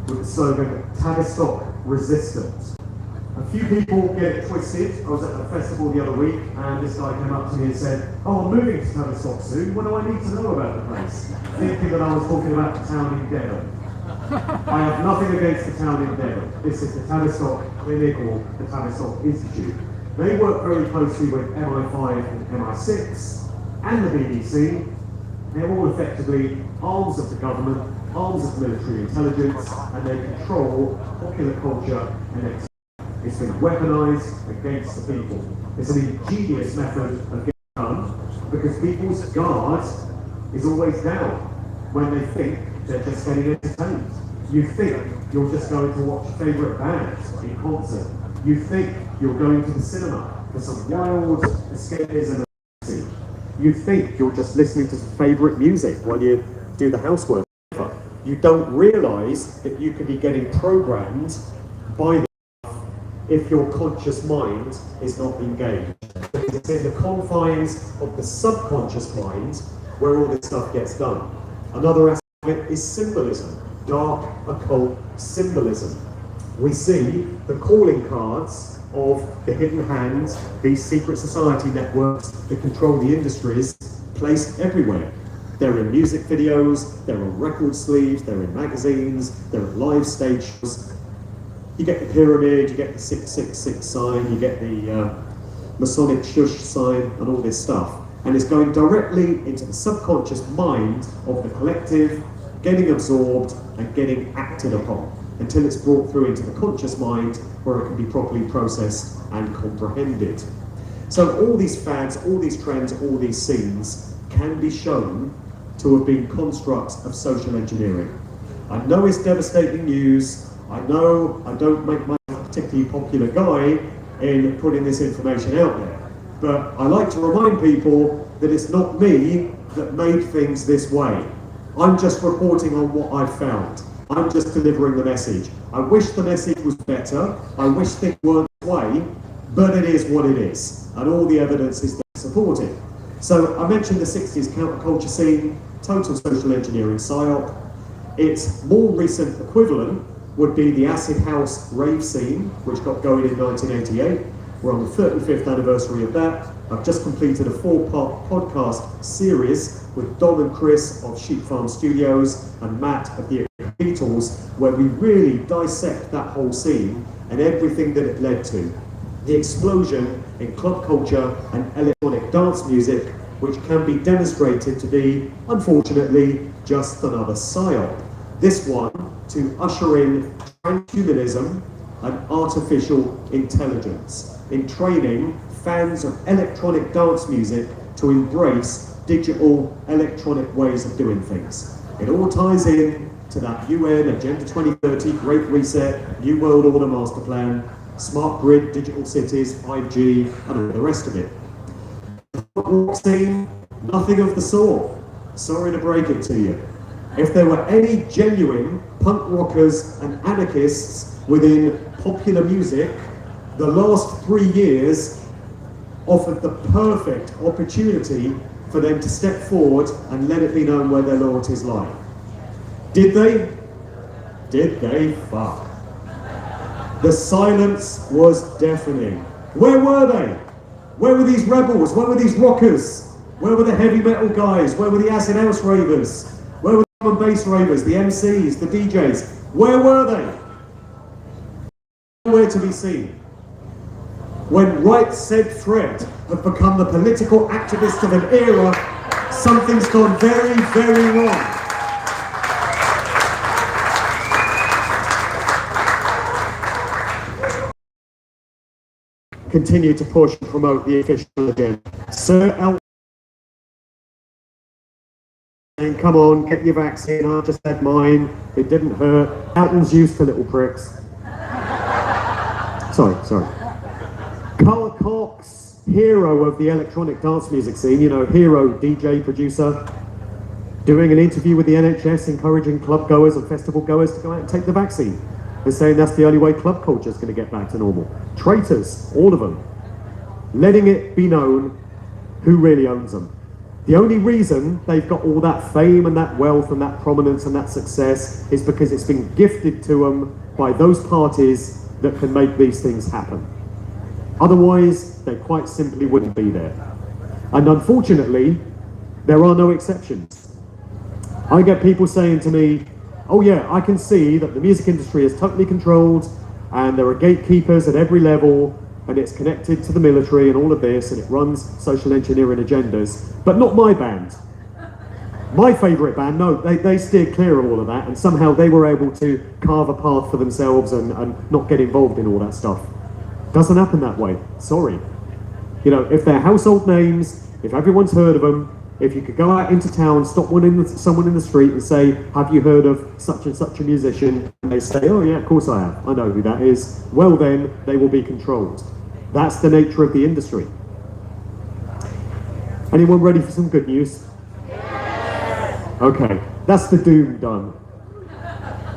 with the slogan 𝑇𝑜𝑚𝑚𝑦 resistant. A few people get it twisted. I was at a festival the other week and this guy came up to me and said, "Oh, I'm moving to 𝑇𝑜𝑚𝑚𝑦 soon, what do I need to know about the place?" Thinking that I was talking about the town in Devon. I have nothing against the town in Devon. This is the 𝑇𝑜𝑚𝑚𝑦 Clinic or the 𝑇𝑜𝑚𝑚𝑦 Institute. They work very closely with MI5 and MI6 and the BBC. They're all effectively arms of the government, arms of military intelligence, and they control popular culture and entertainment. It's been weaponised against the people. It's an ingenious method of getting it done because people's guard is always down when they think they're just getting entertained. You think you're just going to watch favourite bands in concert. You think you're going to the cinema for some wild escapism. You think you're just listening to some favourite music while you do the housework. You don't realise that you could be getting programmed by the if your conscious mind is not engaged. It's in the confines of the subconscious mind where all this stuff gets done. Another aspect of it is symbolism, dark occult symbolism. We see the calling cards of the hidden hands, these secret society networks that control the industries, placed everywhere. They're in music videos, they're on record sleeves, they're in magazines, they're at live stage shows. You get the pyramid, you get the 666 sign, you get the Masonic shush sign and all this stuff. And it's going directly into the subconscious mind of the collective, getting absorbed and getting acted upon until it's brought through into the conscious mind where it can be properly processed and comprehended. So all these fads, all these trends, all these scenes can be shown to have been constructs of social engineering. I know it's devastating news. I know I don't make myself a particularly popular guy in putting this information out there, but I like to remind people that it's not me that made things this way. I'm just reporting on what I've found. I'm just delivering the message. I wish the message was better. I wish things weren't this way, but it is what it is, and all the evidence is there to support it. So I mentioned the 60s counterculture scene, total social engineering psyop. Its more recent equivalent would be the acid house rave scene, which got going in 1988. We're on the 35th anniversary of that. I've just completed a 4-part podcast series with Dom and Chris of Sheep Farm Studios and Matt of the Beatles, where we really dissect that whole scene and everything that it led to. The explosion in club culture and electronic dance music, which can be demonstrated to be, unfortunately, just another psyop. This one to usher in transhumanism and artificial intelligence, in training fans of electronic dance music to embrace digital electronic ways of doing things. It all ties in to that UN Agenda 2030, Great Reset, New World Order Master Plan, Smart Grid, Digital Cities, 5G, and all the rest of it. Nothing of the sort. Sorry to break it to you. If there were any genuine punk rockers and anarchists within popular music, the last 3 years offered the perfect opportunity for them to step forward and let it be known where their loyalties lie. Did they? Did they? Fuck. The silence was deafening. Where were they? Where were these rebels? Where were these rockers? Where were the heavy metal guys? Where were the acid house ravers? Where were the drum and bass ravers, the MCs, the DJs? Where were they? Nowhere to be seen. When right said Fred have become the political activist of an era, something's gone very, very wrong. Continue to push and promote the official agenda. Sir and come on, get your vaccine. I just had mine. It didn't hurt. Elton's used for little pricks. Sorry. Carl Cox, hero of the electronic dance music scene, you know, hero, DJ, producer, doing an interview with the NHS, encouraging club goers and festival goers to go out and take the vaccine. They're saying that's the only way club culture is going to get back to normal. Traitors, all of them. Letting it be known who really owns them. The only reason they've got all that fame and that wealth and that prominence and that success is because it's been gifted to them by those parties that can make these things happen. Otherwise, they quite simply wouldn't be there. And unfortunately, there are no exceptions. I get people saying to me, oh yeah, I can see that the music industry is totally controlled and there are gatekeepers at every level and it's connected to the military and all of this and it runs social engineering agendas, but not my band. My favourite band, no, they steered clear of all of that and somehow they were able to carve a path for themselves and not get involved in all that stuff. Doesn't happen that way, sorry. You know, if they're household names, if everyone's heard of them, if you could go out into town, stop someone in the street and say, have you heard of such and such a musician? And they say, oh yeah, of course I have, I know who that is. Well then, they will be controlled. That's the nature of the industry. Anyone ready for some good news? Okay, that's the doom done.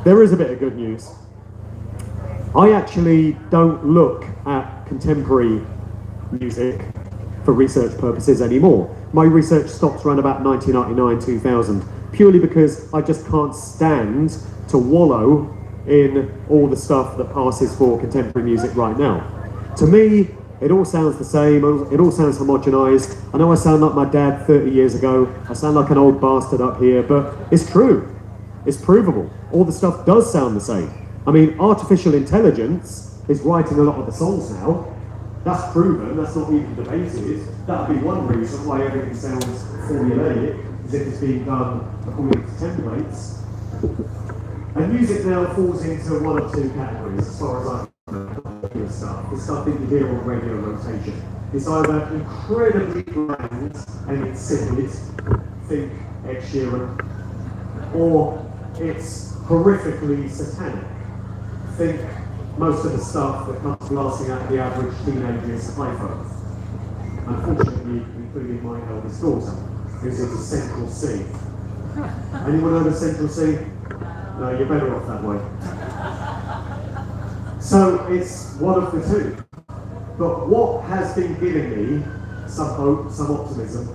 There is a bit of good news. I actually don't look at contemporary music for research purposes anymore. My research stops around about 1999-2000, purely because I just can't stand to wallow in all the stuff that passes for contemporary music right now. To me, it all sounds the same, it all sounds homogenized. I know I sound like my dad 30 years ago, I sound like an old bastard up here, but it's true. It's provable. All the stuff does sound the same. I mean, artificial intelligence is writing a lot of the songs now. That's proven, that's not even debated. That would be one reason why everything sounds formulaic, as if it's being done according to templates. And music now falls into one of two categories, as far as I know, stuff. The stuff that you hear on radio rotation. It's either incredibly bland and insipid, think Ed Sheeran, or it's horrifically satanic, think most of the stuff that comes blasting out of the average teenager's iPhone. Unfortunately, including my eldest daughter, who's into Central C. Anyone heard of Central C? No, you're better off that way. So it's one of the two. But what has been giving me some hope, some optimism,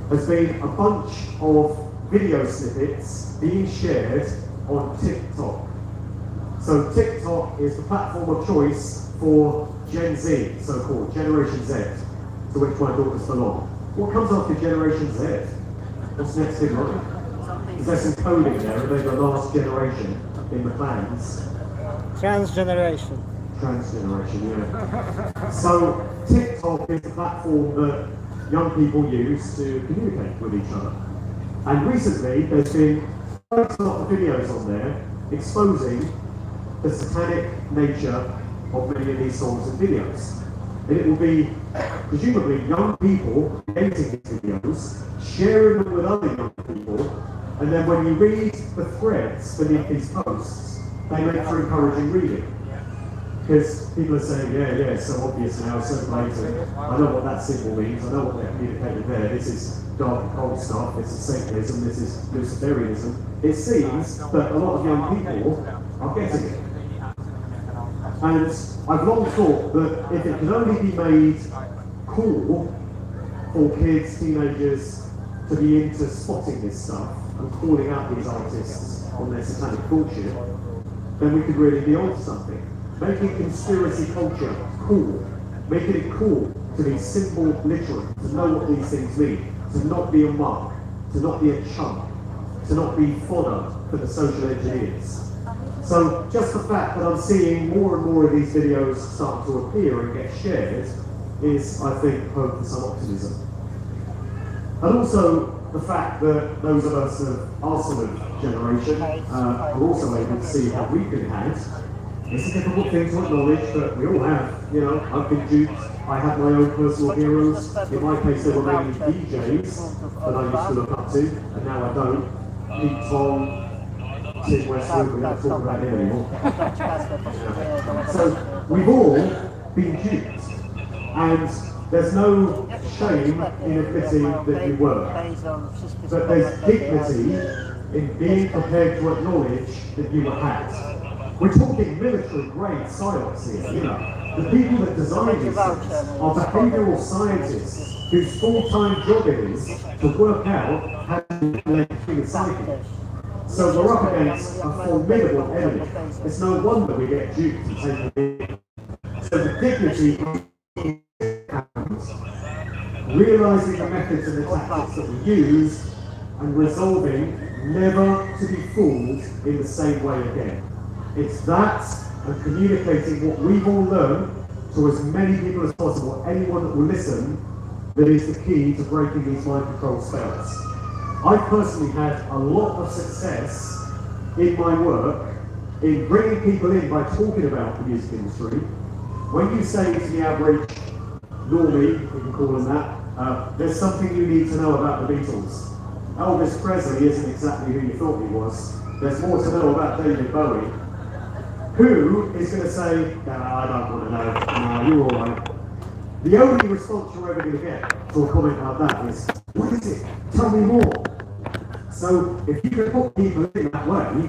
has been a bunch of video snippets being shared on TikTok. So TikTok is the platform of choice for Gen Z, so-called Generation Z, to which my daughters belong. What comes after Generation Z? What's next in line? Is there some coding there? Are they the last generation in the plans? Transgeneration. Transgeneration, yeah. So TikTok is the platform that young people use to communicate with each other. And recently there's been quite a lot of videos on there exposing the satanic nature of many of these songs and videos. And it will be presumably young people creating these videos, sharing them with other young people, and then when you read the threads beneath these posts, they make for encouraging reading. Because people are saying, yeah, it's so obvious now, so blatant. I know what that symbol means, I know what they're communicating there. This is dark and cold stuff, this is Satanism, this is Luciferianism. It seems that a lot of young people are getting it. And I've long thought that if it can only be made cool for kids, teenagers, to be into spotting this stuff and calling out these artists on their satanic bullshit, then we could really be onto something. Making conspiracy culture cool, making it cool to be simple literate, to know what these things mean, to not be a mark, to not be a chump, to not be fodder for the social engineers. So just the fact that I'm seeing more and more of these videos start to appear and get shared is, I think, hope for some optimism. And also the fact that those of us of our sort of generation are also able to see how we've been hacked. It's a difficult thing to acknowledge, but we all have. You know, I've been duped. I had my own personal heroes. In my case, they were mainly DJs that I used to look up to, and now I don't. Pete Tong, Tim Westwood, we don't talk about him anymore. So we've all been duped, and there's no shame in admitting that you were. But there's dignity in being prepared to acknowledge that you were hacked. We're talking military-grade psyops here, you know. The people that design these things are behavioural scientists whose full-time job it is to work out how to manipulate the human psyche. So we're up against a formidable enemy. It's no wonder we get duped and taken in. So the dignity happens, realising the methods and the tactics that we use, and resolving never to be fooled in the same way again. It's that and communicating what we've all learned to as many people as possible, anyone that will listen, that is the key to breaking these mind control spells. I personally had a lot of success in my work in bringing people in by talking about the music industry. When you say to the average normie, we can call them that, there's something you need to know about the Beatles. Elvis Presley isn't exactly who you thought he was. There's more to know about David Bowie. Who is going to say, no, I don't want to know, no, you're all right. The only response you're ever going to get to a comment like that is, what is it? Tell me more. So if you can put people in that way,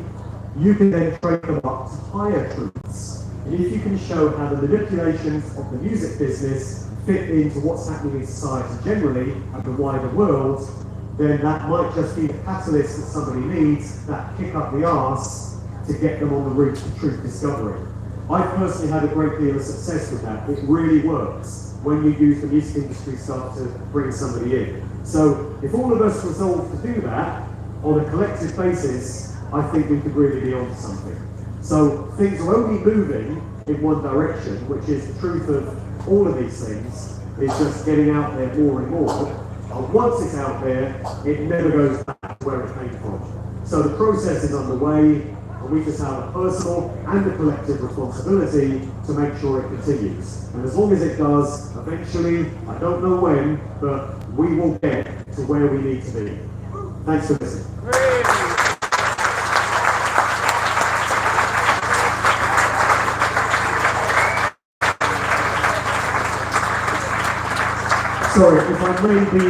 you can then train them up to higher truths. And if you can show how the manipulations of the music business fit into what's happening in society generally and the wider world, then that might just be the catalyst that somebody needs, that kick up the arse, to get them on the route to truth discovery. I personally had a great deal of success with that. It really works when you use the music industry stuff to bring somebody in. So if all of us resolve to do that on a collective basis, I think we could really be onto something. So things are only moving in one direction, which is the truth of all of these things, is just getting out there more and more. And once it's out there, it never goes back to where it came from. So the process is underway. And we just have a personal and a collective responsibility to make sure it continues. And as long as it does, eventually, I don't know when, but we will get to where we need to be. Thanks for listening. Sorry, if I may be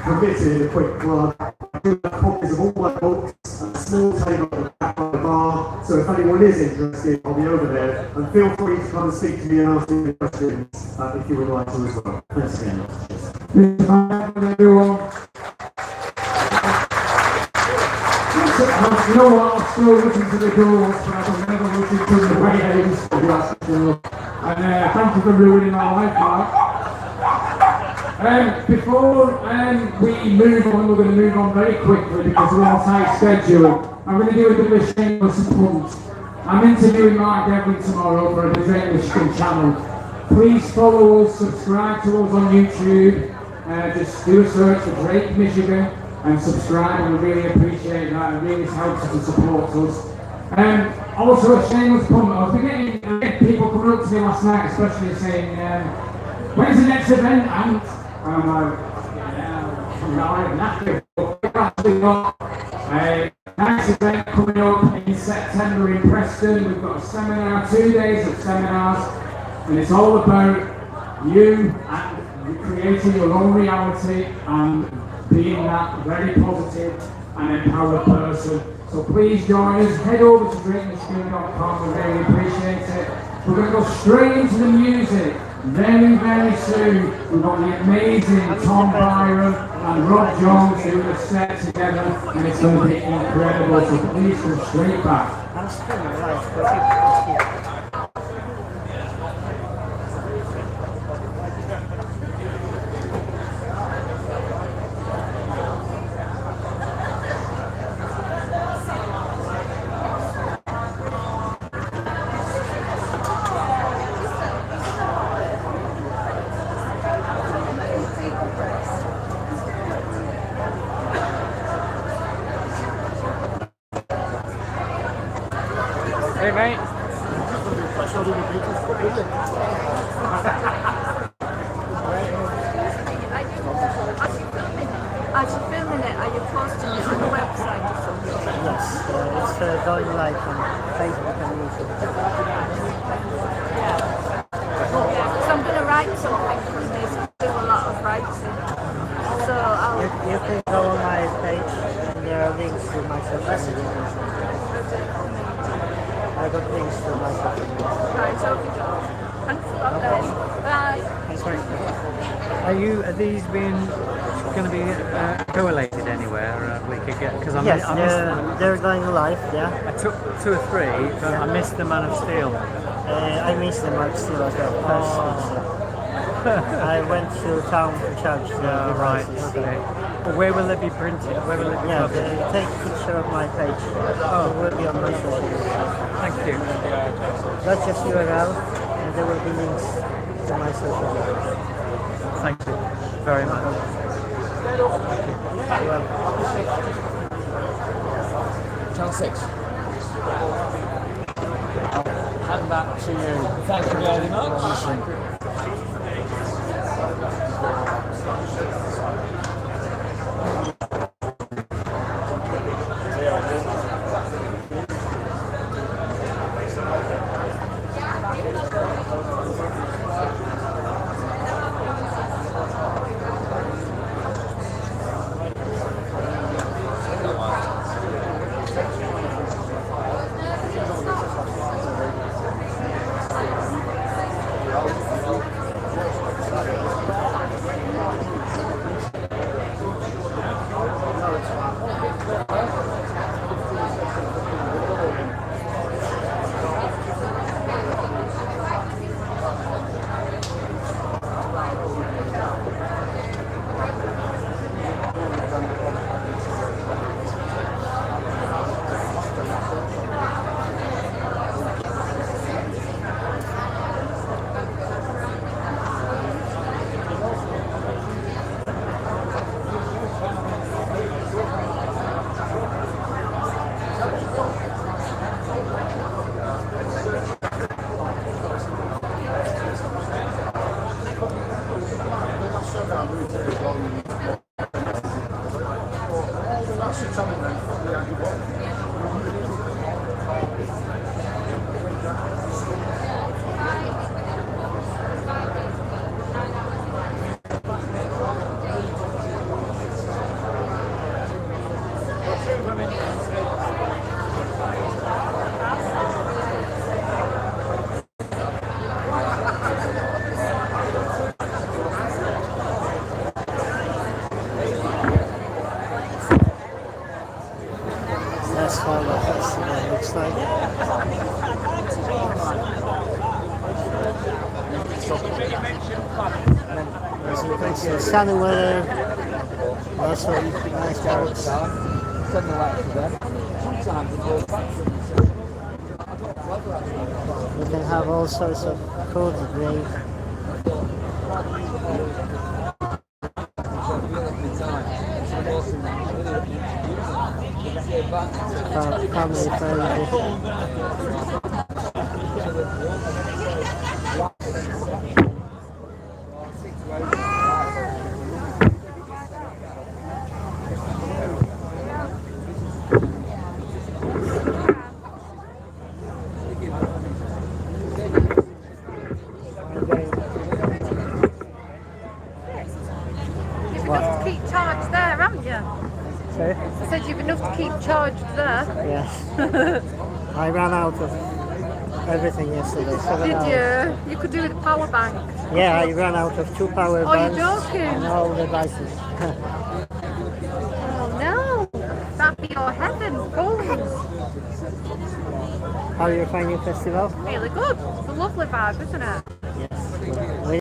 permitted a quick plug, I do have copies of all my books, a small table at the back of the bar, so if anyone is interested, I'll be over there, and feel free to come and speak to me and ask me questions if you would like to as well. Thanks again. Everyone. You know what, I'm still looking to the doors, but I was never looking to the waves. And thank you for ruining my life, Mark. Before we move on, we're going to move on very quickly because we're on tight schedule. I'm going to do a bit of a shameless punt. I'm interviewing Mark Devlin tomorrow for the Drake Michigan channel. Please follow us, subscribe to us on YouTube. Just do a search for Drake Michigan and subscribe, and we really appreciate that. It really helps us and supports us. Also a shameless punt. I was getting people coming up to me last night, especially saying, when's the next event? And I'm like, we've actually got a nice event coming up in September in Preston. We've got a seminar, 2 days of seminars, and it's all about you and creating your own reality and being that very positive and empowered person. So please join us. Head over to drakemichigan.com. We really appreciate it. We're going to go straight into the music. Very, very soon, we've got the amazing Tom Byron and Rob Jones doing a set together, and it's going to be incredible, so please come straight back. I'm streaming live. Hey, mate. As you're filming it, are you posting it on the website or something? Yes, it's going live on Facebook and YouTube. Yeah, because I'm going to write something because there's do a lot of writing. So I'll... You can go on my page and there are links to my social media. I got links to my social media. Right, okay. Thanks a lot then. Bye. Sorry. Are these going to be collated anywhere? We could get because Yes, they're going live. Yeah. I took 2 or 3, but I missed the Man of Steel. I missed the Man of Steel as well. Personally. I went to town to charge the Right. devices. Okay. Well, where will they be printed? Where will it be published? Take a picture of my page. Oh. It will be on my social media. Thank you. Not just URL, and there will be links to my social media. Thank you very much. Channel 6. Hand back to you. Thank you very much. That's how the festival looks like. As you can see, sunny weather, lots of nice boats. You can have all sorts of cool drink. Family friendly. You've enough to keep charged there, haven't you? Sorry? I said you've enough to keep charged there. Yes. I ran out of everything yesterday. 7 Did hours. you? You could do with a power bank. Yeah, I ran out of 2 power Oh, banks you're joking? and all devices. Oh no, that'd be your heaven, phones. How are you finding the festival? Really good. It's a lovely vibe, isn't it? Yes.